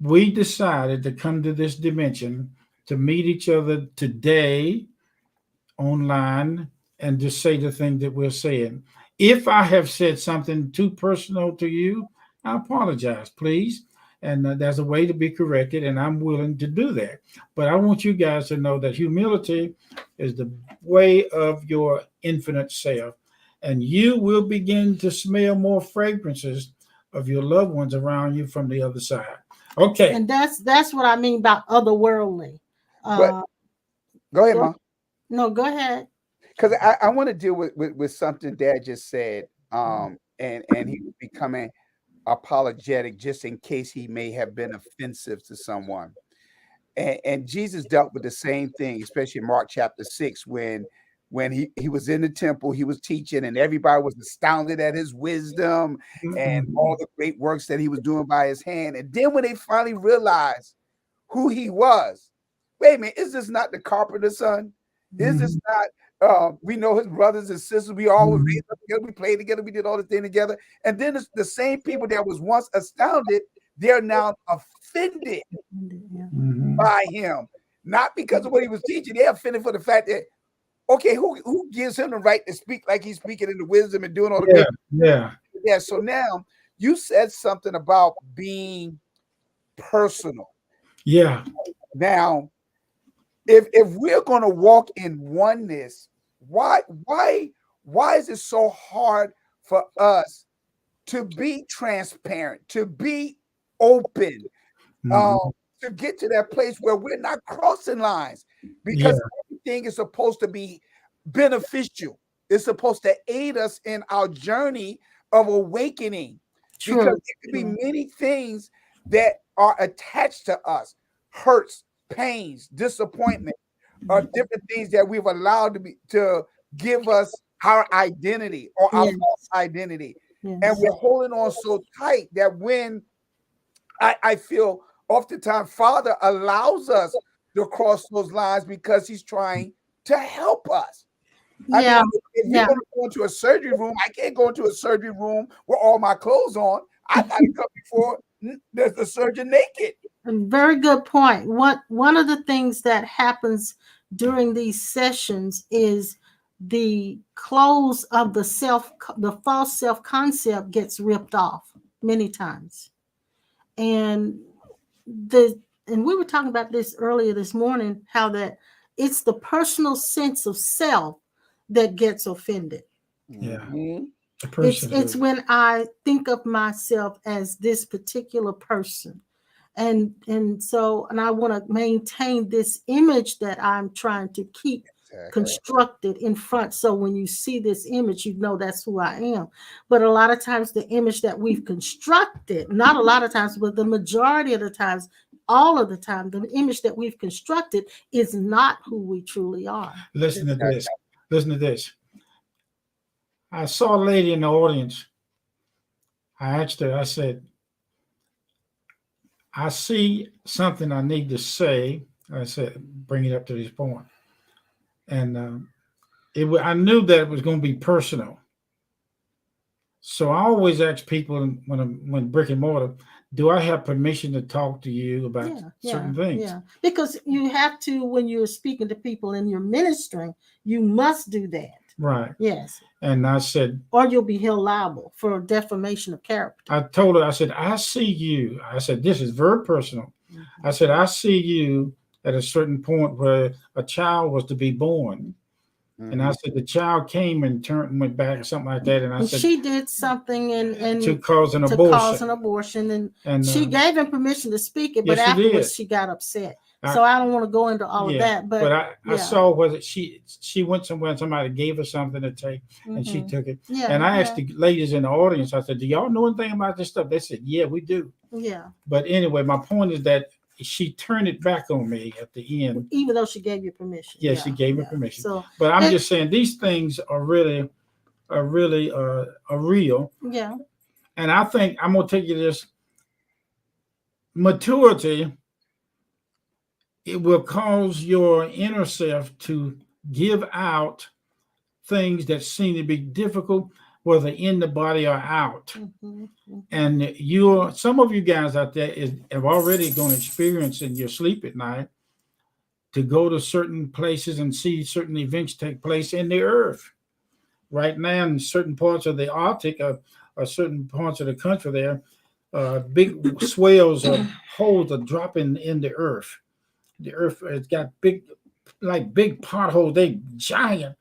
we decided to come to this dimension to meet each other today online and just say the thing that we're saying. If I have said something too personal to you, I apologize, please. And there's a way to be corrected, and I'm willing to do that. But I want you guys to know that humility is the way of your infinite self, and you will begin to smell more fragrances of your loved ones around you from the other side. Okay. And that's what I mean by otherworldly. But go ahead, Mom. No, go ahead. Because I want to deal with something Dad just said. And he was becoming apologetic just in case he may have been offensive to someone. And Jesus dealt with the same thing, especially in Mark chapter 6, when he was in the temple, he was teaching, and everybody was astounded at his wisdom and all the great works that he was doing by his hand. And then when they finally realized who he was, wait a minute, is this not the carpenter's son? Is this not, we know his brothers and sisters, we all was raised up together, we played together, we did all this thing together. And then the same people that was once astounded, they're now offended by him. Not because of what he was teaching, they're offended for the fact that, okay, who gives him the right to speak like he's speaking in the wisdom and doing all the good? Yeah. So now you said something about being personal. Yeah. Now, if we're going to walk in oneness, why is it so hard for us to be transparent, to be open, to get to that place where we're not crossing lines? Because everything is supposed to be beneficial. It's supposed to aid us in our journey of awakening. Because there could be many things that are attached to us, hurts, pains, disappointment, or different things that we've allowed to give us our identity or our false identity. And we're holding on so tight that when I feel oftentimes Father allows us to cross those lines because he's trying to help us. I mean, if you're going to go into a surgery room, I can't go into a surgery room with all my clothes on. I got to come before the surgeon naked. Very good point. One of the things that happens during these sessions is the clothes of the false self-concept gets ripped off many times. And and we were talking about this earlier this morning, how that it's the personal sense of self that gets offended. Yeah. Mhm. It's when I think of myself as this particular person. And I want to maintain this image that I'm trying to keep Exactly. constructed in front. So when you see this image, you know that's who I am. But a lot of times the image that we've constructed, not a lot of times, but the majority of the times, all of the time, the image that we've constructed is not who we truly are. Listen to this. Listen to this. I saw a lady in the audience. I asked her, I said, I see something I need to say. I said, bring it up to this point. And I knew that it was going to be personal. So I always ask people when brick and mortar, do I have permission to talk to you about certain things? Yeah, because you have to, when you're speaking to people and you're ministering, you must do that. Right. Yes. And I said, or you'll be held liable for defamation of character. I told her, I said, I see you. I said, this is very personal. Mm-hmm. I said, I see you at a certain point where a child was to be born. Mm-hmm. And I said, the child came and went back or something like that. And I said, she did something and to cause an abortion. And she gave him permission to speak it, but afterwards she got upset. So I don't want to go into all of that. But I saw whether she went somewhere and somebody gave her something to take and she took it. Yeah, and I asked the ladies in the audience, I said, do y'all know anything about this stuff? They said, yeah, we do. Yeah. But anyway, my point is that she turned it back on me at the end. Even though she gave you permission. Yeah, she gave me permission. So, but I'm just saying these things are really real. Yeah. And I think I'm going to take you to this maturity. It will cause your inner self to give out things that seem to be difficult, whether in the body or out. Mm-hmm, mm-hmm. And some of you guys out there have already gone experience in your sleep at night to go to certain places and see certain events take place in the earth. Right now, in certain parts of the Arctic or certain parts of the country there, big swells or holes are dropping in the earth. The earth has got big potholes. They giant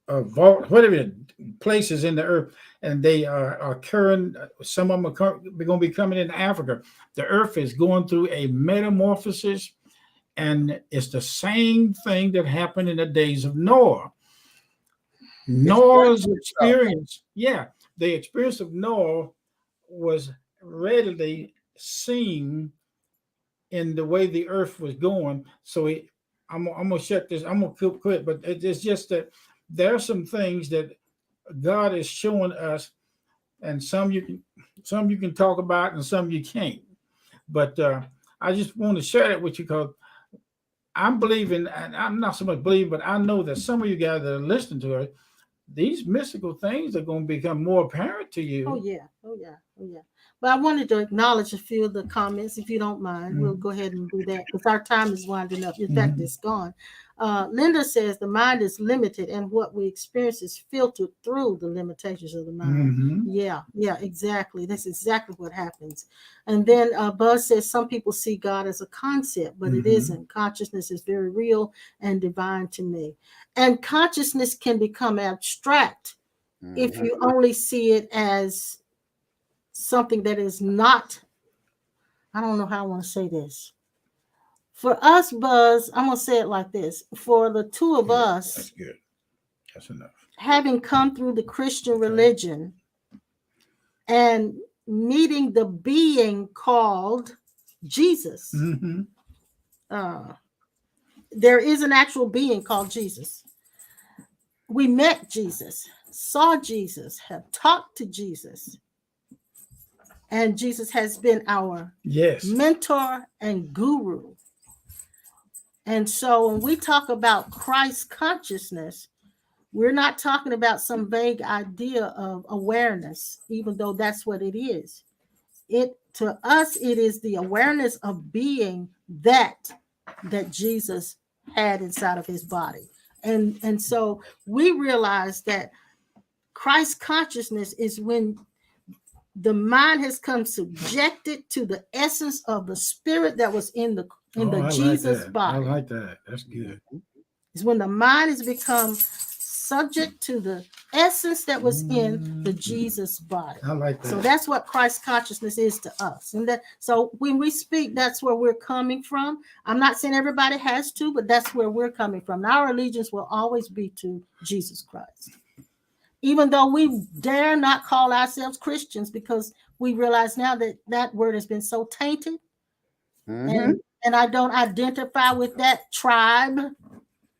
vault, whatever places in the earth, and they are occurring. Some of them are going to be coming into Africa. The earth is going through a metamorphosis, and it's the same thing that happened in the days of Noah. Noah's experience, the experience of Noah was readily seen in the way the earth was going. So I'm gonna shut this. I'm gonna quit. But it's just that there are some things that God is showing us, and some you can talk about, and some you can't. But I just want to share that with you because I'm believing, and I'm not so much believing, but I know that some of you guys that are listening to it, these mystical things are going to become more apparent to you. Oh yeah. But I wanted to acknowledge a few of the comments, if you don't mind. Mm-hmm. We'll go ahead and do that because our time is winding up. In fact, it's gone. Linda says the mind is limited and what we experience is filtered through the limitations of the mind. Mm-hmm. Yeah, exactly. That's exactly what happens. And then Buzz says some people see God as a concept, but it isn't. Consciousness is very real and divine to me. And consciousness can become abstract if you only see it as something that is not, I don't know how I want to say this. For us, Buzz, I'm going to say it like this. For the two of us, that's good. That's enough. Having come through the Christian religion and meeting the being called Jesus. Mm-hmm. There is an actual being called Jesus. We met Jesus, saw Jesus, have talked to Jesus. And Jesus has been our mentor and guru. And so when we talk about Christ consciousness, we're not talking about some vague idea of awareness, even though that's what it is. To us, it is the awareness of being that Jesus had inside of his body. And so we realize that Christ consciousness is when the mind has come subjected to the essence of the spirit that was in the Jesus body. I like that. That's good. It's when the mind has become subject to the essence that was in the Jesus body. I like that. So that's what Christ consciousness is to us. And that, so when we speak, that's where we're coming from. I'm not saying everybody has to, but that's where we're coming from. And our allegiance will always be to Jesus Christ. Even though we dare not call ourselves Christians, because we realize now that that word has been so tainted. And I don't identify with that tribe.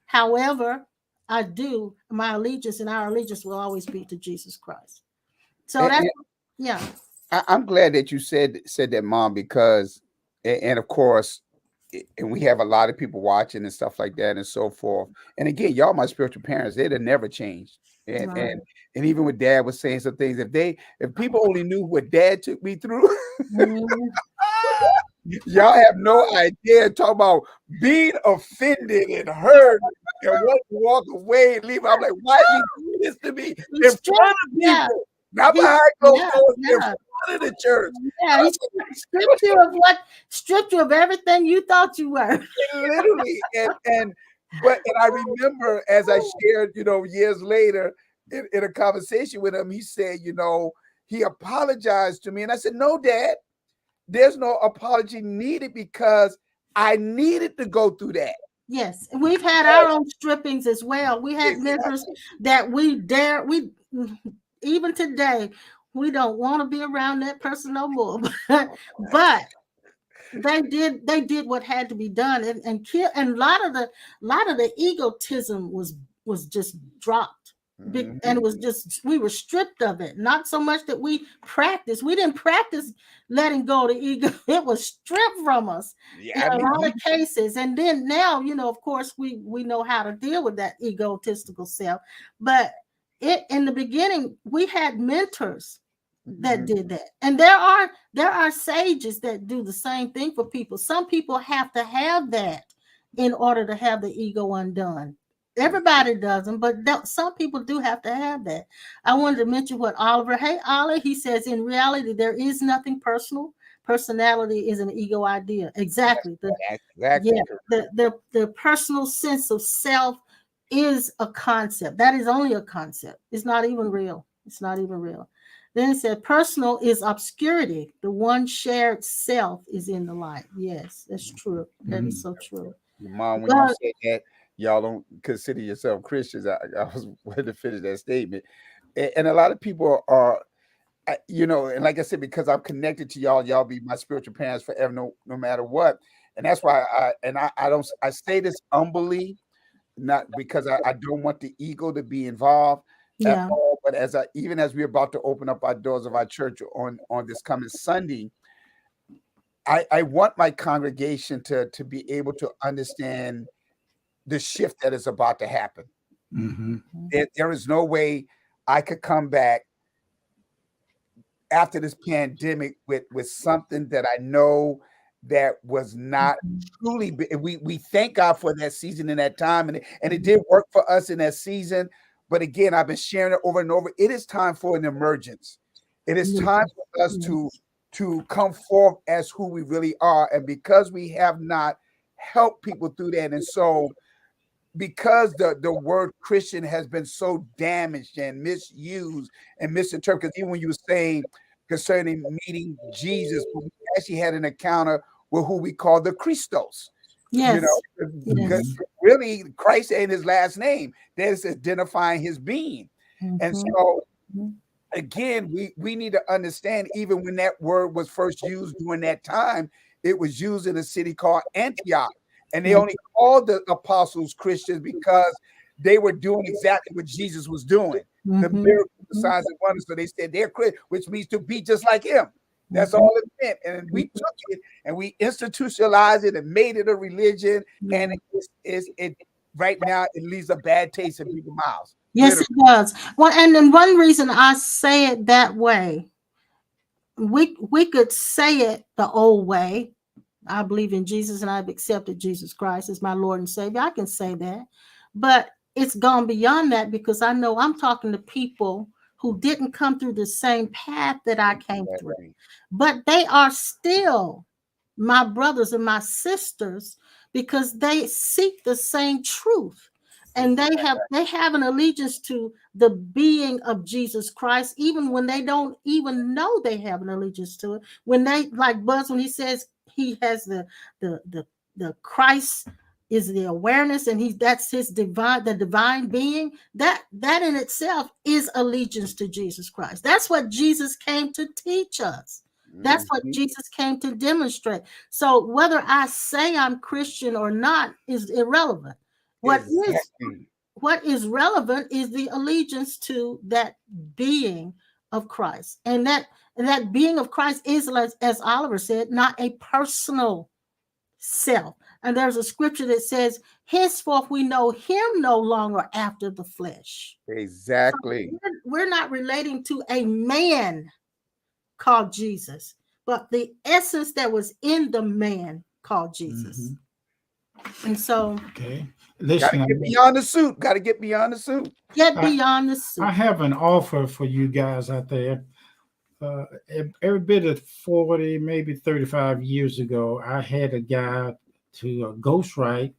However, I do. My allegiance and our allegiance will always be to Jesus Christ. So that's, yeah. I'm glad that you said that, Mom, because, and of course, and we have a lot of people watching and stuff like that and so forth. And again, y'all, my spiritual parents, they'd have never changed. And Right. and even with Dad was saying some things, if people only knew what Dad took me through, y'all have no idea. Talk about being offended and hurt and want to walk away and leave. I'm like, why did you do this to me in front of people? Not behind closed doors, in front of the church. Yeah, he stripped you of everything you thought you were. Literally. And I remember, as I shared, years later in a conversation with him, he said, he apologized to me. And I said, no, Dad, there's no apology needed, because I needed to go through that. Yes, we've had our own strippings as well. We had mentors that we even today, we don't want to be around that person no more. But they did what had to be done, and a lot of the egotism was just dropped. And it was just, we were stripped of it. Not so much that we didn't practice letting go of the ego. It was stripped from us in a lot of cases. And then now, of course, we know how to deal with that egotistical self. But in the beginning, we had mentors that did that. And there are sages that do the same thing for people. Some people have to have that in order to have the ego undone. Everybody doesn't, but some people do have to have that. I wanted to mention what Oliver, hey, Ollie, he says, in reality, there is nothing personal. Personality is an ego idea. Exactly. The personal sense of self is a concept. That is only a concept. It's not even real. It's not even real. Then it said, personal is obscurity. The one shared self is in the light. Yes, that's true. That is so true. Mom, when you said that, y'all don't consider yourself Christians. I was wanting to finish that statement. And a lot of people are, and like I said, because I'm connected to y'all be my spiritual parents forever, no matter what. And that's why I say this humbly, not because I don't want the ego to be involved at all, but even as we're about to open up our doors of our church on this coming Sunday, I want my congregation to be able to understand the shift that is about to happen. There is no way I could come back after this pandemic with something that I know that was not truly. We thank God for that season and that time, and it did work for us in that season. But again, I've been sharing it over and over. It is time for an emergence. It is time for us to come forth as who we really are, and because we have not helped people through that, and so. Because the word Christian has been so damaged and misused and misinterpreted, even when you were saying concerning meeting Jesus, we actually had an encounter with who we call the Christos. Yes. Because really Christ ain't his last name. That's identifying his being. And so again, we need to understand, even when that word was first used during that time, it was used in a city called Antioch. And they only called the apostles Christians because they were doing exactly what Jesus was doing, the miracles, the signs and wonders. So they said they're Christian, which means to be just like him. That's all it meant. And we took it and we institutionalized it and made it a religion. And it right now it leaves a bad taste in people's mouths. Yes, literally. It does. Well, and then one reason I say it that way, we could say it the old way. I believe in Jesus and I've accepted Jesus Christ as my Lord and Savior. I can say that, but it's gone beyond that, because I know I'm talking to people who didn't come through the same path that I came through. Right. But they are still my brothers and my sisters because they seek the same truth. And they have an allegiance to the being of Jesus Christ, even when they don't even know they have an allegiance to it. When they, like Buzz, when he says he has the Christ is the awareness, and that's his divine being, that in itself is allegiance to Jesus Christ. That's what Jesus came to teach us. That's what Jesus came to demonstrate. So whether I say I'm Christian or not is irrelevant. What is relevant is the allegiance to that being of Christ. And that being of Christ is, as Oliver said, not a personal self. And there's a scripture that says, henceforth we know him no longer after the flesh. Exactly. So we're not relating to a man called Jesus, but the essence that was in the man called Jesus. And so, listen, gotta get beyond the suit. Gotta get beyond the suit. Get beyond the suit. I have an offer for you guys out there. Every bit of 40, maybe 35 years ago, I had a guy to ghostwrite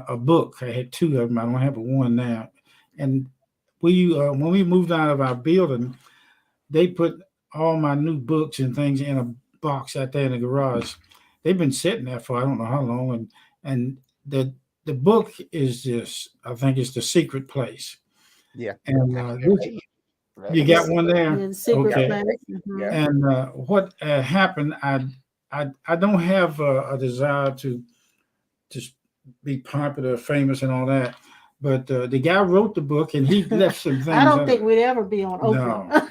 a book. I had two of them. I don't have one now. And when we moved out of our building, they put all my new books and things in a box out there in the garage. They've been sitting there for I don't know how long. And the book is this. I think it's The Secret Place. Yeah. And you got one there? Okay. And what happened, I don't have a desire to be popular, famous, and all that. But the guy wrote the book, and he left some things. I don't think we'd ever be on Oprah.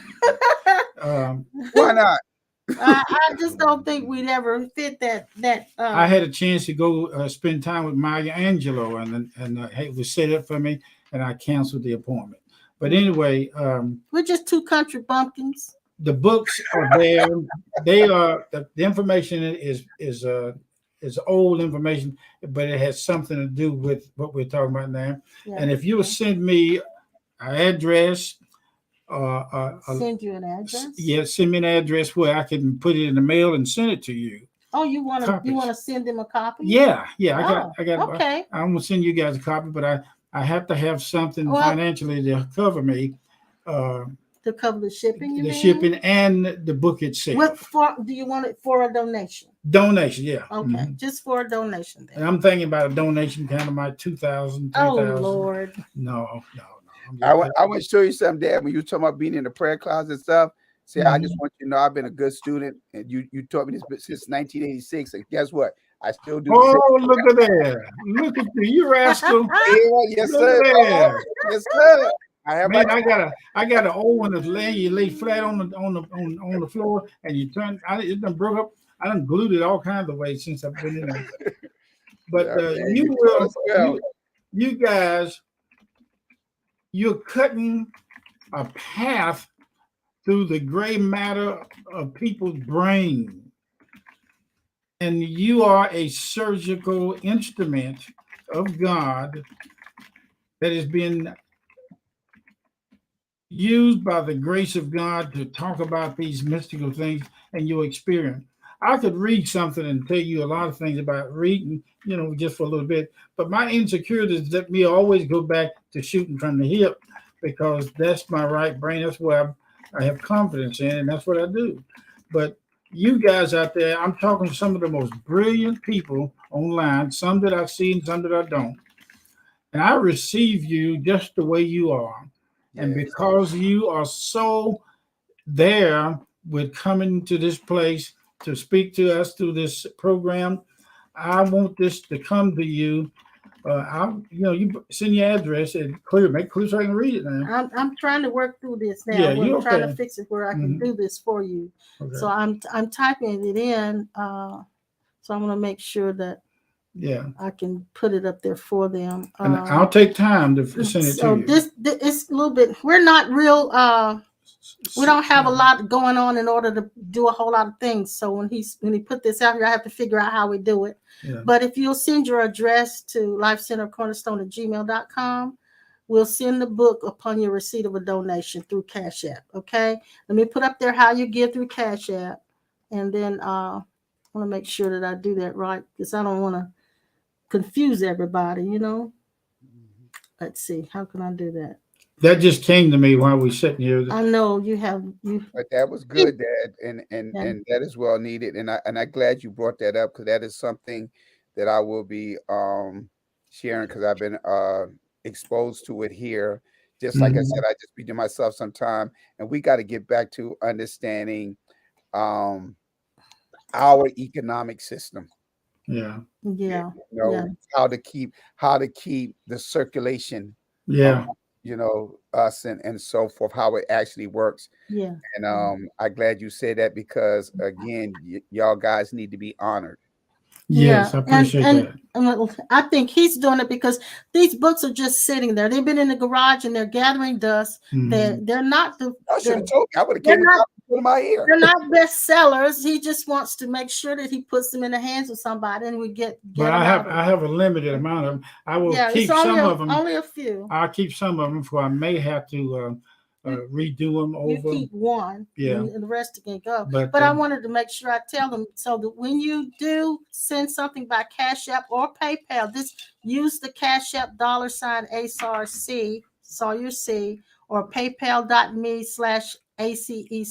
No. Why not? I just don't think we'd ever fit that. I had a chance to go spend time with Maya Angelou, and it was set up for me, and I canceled the appointment. But anyway, we're just two country bumpkins. The books are there. They are the information is old information, but it has something to do with what we're talking about now. Yeah. And if you will send me an address, send you an address. Yeah, send me an address where I can put it in the mail and send it to you. Oh, you want to send them a copy? Yeah. I got. Okay. I'm gonna send you guys a copy, but I have to have something financially to cover me. To cover the shipping. Shipping and the book itself. What do you want it for? A donation? Donation, yeah. Okay, just for a donation. Then. And I'm thinking about a donation kind of my $2,000, $3,000. Oh Lord. No. I want to show you something, Dad. When you were talking about being in the prayer closet and stuff, see, I just want you to know I've been a good student, and you taught me this since 1986. And guess what? I still do. Oh, look at that! Look at you rascal! Yes, sir. Yes, sir. I got an old one that's you lay flat on the floor, and you turn. It done broke up. I done glued it all kinds of ways since I've been in there. But you guys, you're cutting a path through the gray matter of people's brain. And you are a surgical instrument of God that has been used by the grace of God to talk about these mystical things and your experience. I could read something and tell you a lot of things about reading, just for a little bit. But my insecurities let me always go back to shooting from the hip because that's my right brain. That's where I have confidence in, and that's what I do. But you guys out there, I'm talking to some of the most brilliant people online, some that I see and some that I don't. And I receive you just the way you are. And because you are so there with coming to this place to speak to us through this program, I want this to come to you. You send your address and make clear so I can read it now. I'm trying to work through this now. Yeah, I'm trying to fix it where I can do this for you. Okay. So I'm typing it in. So I'm going to make sure that I can put it up there for them. And I'll take time to send it to you. This it's a little bit. We're not real. We don't have a lot going on in order to do a whole lot of things. So when he put this out here, I have to figure out how we do it. Yeah. But if you'll send your address to lifecentercornerstone@gmail.com, we'll send the book upon your receipt of a donation through Cash App. Okay. Let me put up there how you give through Cash App. And then I want to make sure that I do that right, because I don't want to confuse everybody, you know. Let's see. How can I do that? That just came to me while we sitting here. I know you have you. But that was good, Dad, and that is well needed, and I'm glad you brought that up, because that is something that I will be sharing, because I've been exposed to it here. Just like I said, I just be to myself sometime, and we got to get back to understanding our economic system. Yeah. You know, how to keep the circulation. Yeah. You know, us and so forth, how it actually works. Yeah. And I'm glad you said that, because again, y'all guys need to be honored. Yes, I appreciate that. And I think he's doing it because these books are just sitting there. They've been in the garage and they're gathering dust. They're not the. I should have told you. I would have given it in my ear. They're not bestsellers. He just wants to make sure that he puts them in the hands of somebody, and we get. But I have a limited amount of them. I will keep some of them. Only a few. I'll keep some of them, for I may have to redo them over. You keep one, and the rest can go. But I wanted to make sure I tell them, so that when you do send something by Cash App or PayPal, use the Cash App $ASARC Sawyer C, or PayPal.me/ACE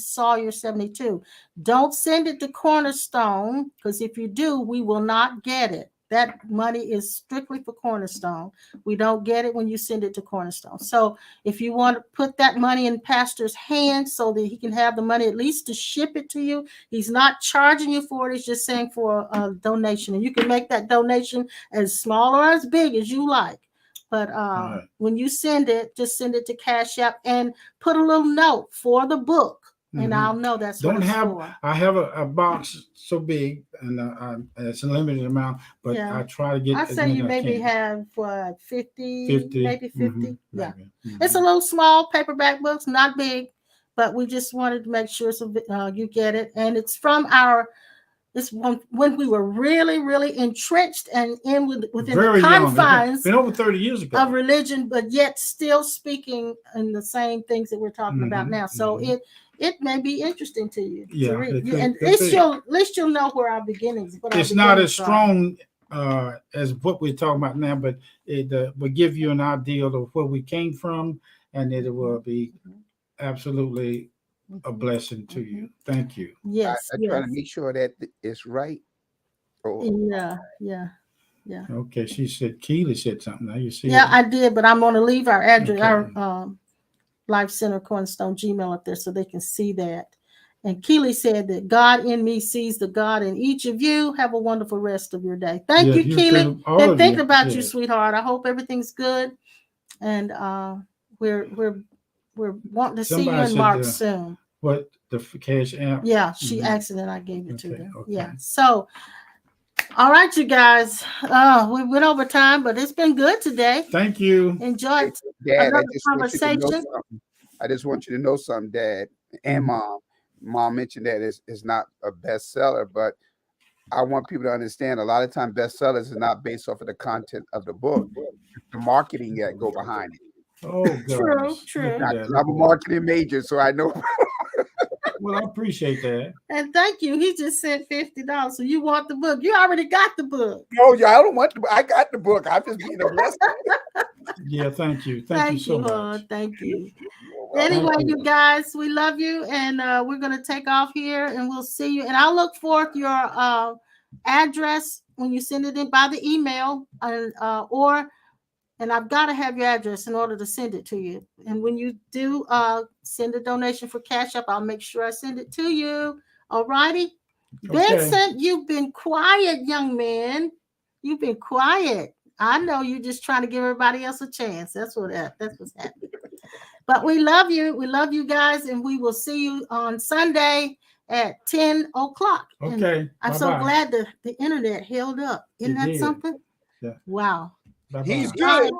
Sawyer 72. Don't send it to Cornerstone, because if you do, we will not get it. That money is strictly for Cornerstone. We don't get it when you send it to Cornerstone. So if you want to put that money in Pastor's hands so that he can have the money at least to ship it to you, he's not charging you for it. He's just saying for a donation. And you can make that donation as small or as big as you like. But when you send it, just send it to Cash App and put a little note for the book. And I'll know that's what it's for. I have a box so big, and it's a limited amount, but I try to get. I say you maybe have 50, maybe 50. Yeah, maybe. It's a little small paperback books, not big, but we just wanted to make sure you get it. And it's from this one when we were really, really entrenched and within the confines. Been over 30 years ago of religion, but yet still speaking in the same things that we're talking about now. So it may be interesting to you to read. And at least you'll know where our beginnings. It's not as strong as what we're talking about now, but it will give you an idea of where we came from, and it will be absolutely a blessing to you. Thank you. Yes, I try to make sure that it's right. Yeah. Okay, she said Keely said something. Now you see. Yeah, I did, but I'm going to leave our address, our Life Center Cornerstone Gmail up there so they can see that. And Keely said that God in me sees the God in each of you. Have a wonderful rest of your day. Thank you, Keely. Been thinking about you, sweetheart. I hope everything's good, and we're wanting to see you in March soon. What, the Cash App? Yeah, she asked it and I gave it to her. Okay. Yeah. So, all right, you guys. We went over time, but it's been good today. Thank you. Enjoyed Dad, another conversation. I just want you to know something, Dad and Mom. Mom mentioned that it's not a bestseller, but I want people to understand a lot of times bestsellers is not based off of the content of the book. It's the marketing that go behind it. Oh, true. I'm a marketing major, so I know. Well, I appreciate that. And thank you. He just sent $50. So you want the book? You already got the book. No, yeah, I don't want the book. I got the book. I'm just being a blessing. Yeah, thank you. Thank you so much. Thank you. Anyway, you guys, we love you, and we're going to take off here, and we'll see you. And I'll look for your address when you send it in by the email, and I've got to have your address in order to send it to you. And when you do send a donation for Cash App, I'll make sure I send it to you. All righty. Okay. Vincent, you've been quiet, young man. You've been quiet. I know you're just trying to give everybody else a chance. That's what's happening. But we love you. We love you guys. And we will see you on Sunday at 10 o'clock. Okay. And I'm so glad the internet held up. Isn't that something? Yeah. Wow. He's good.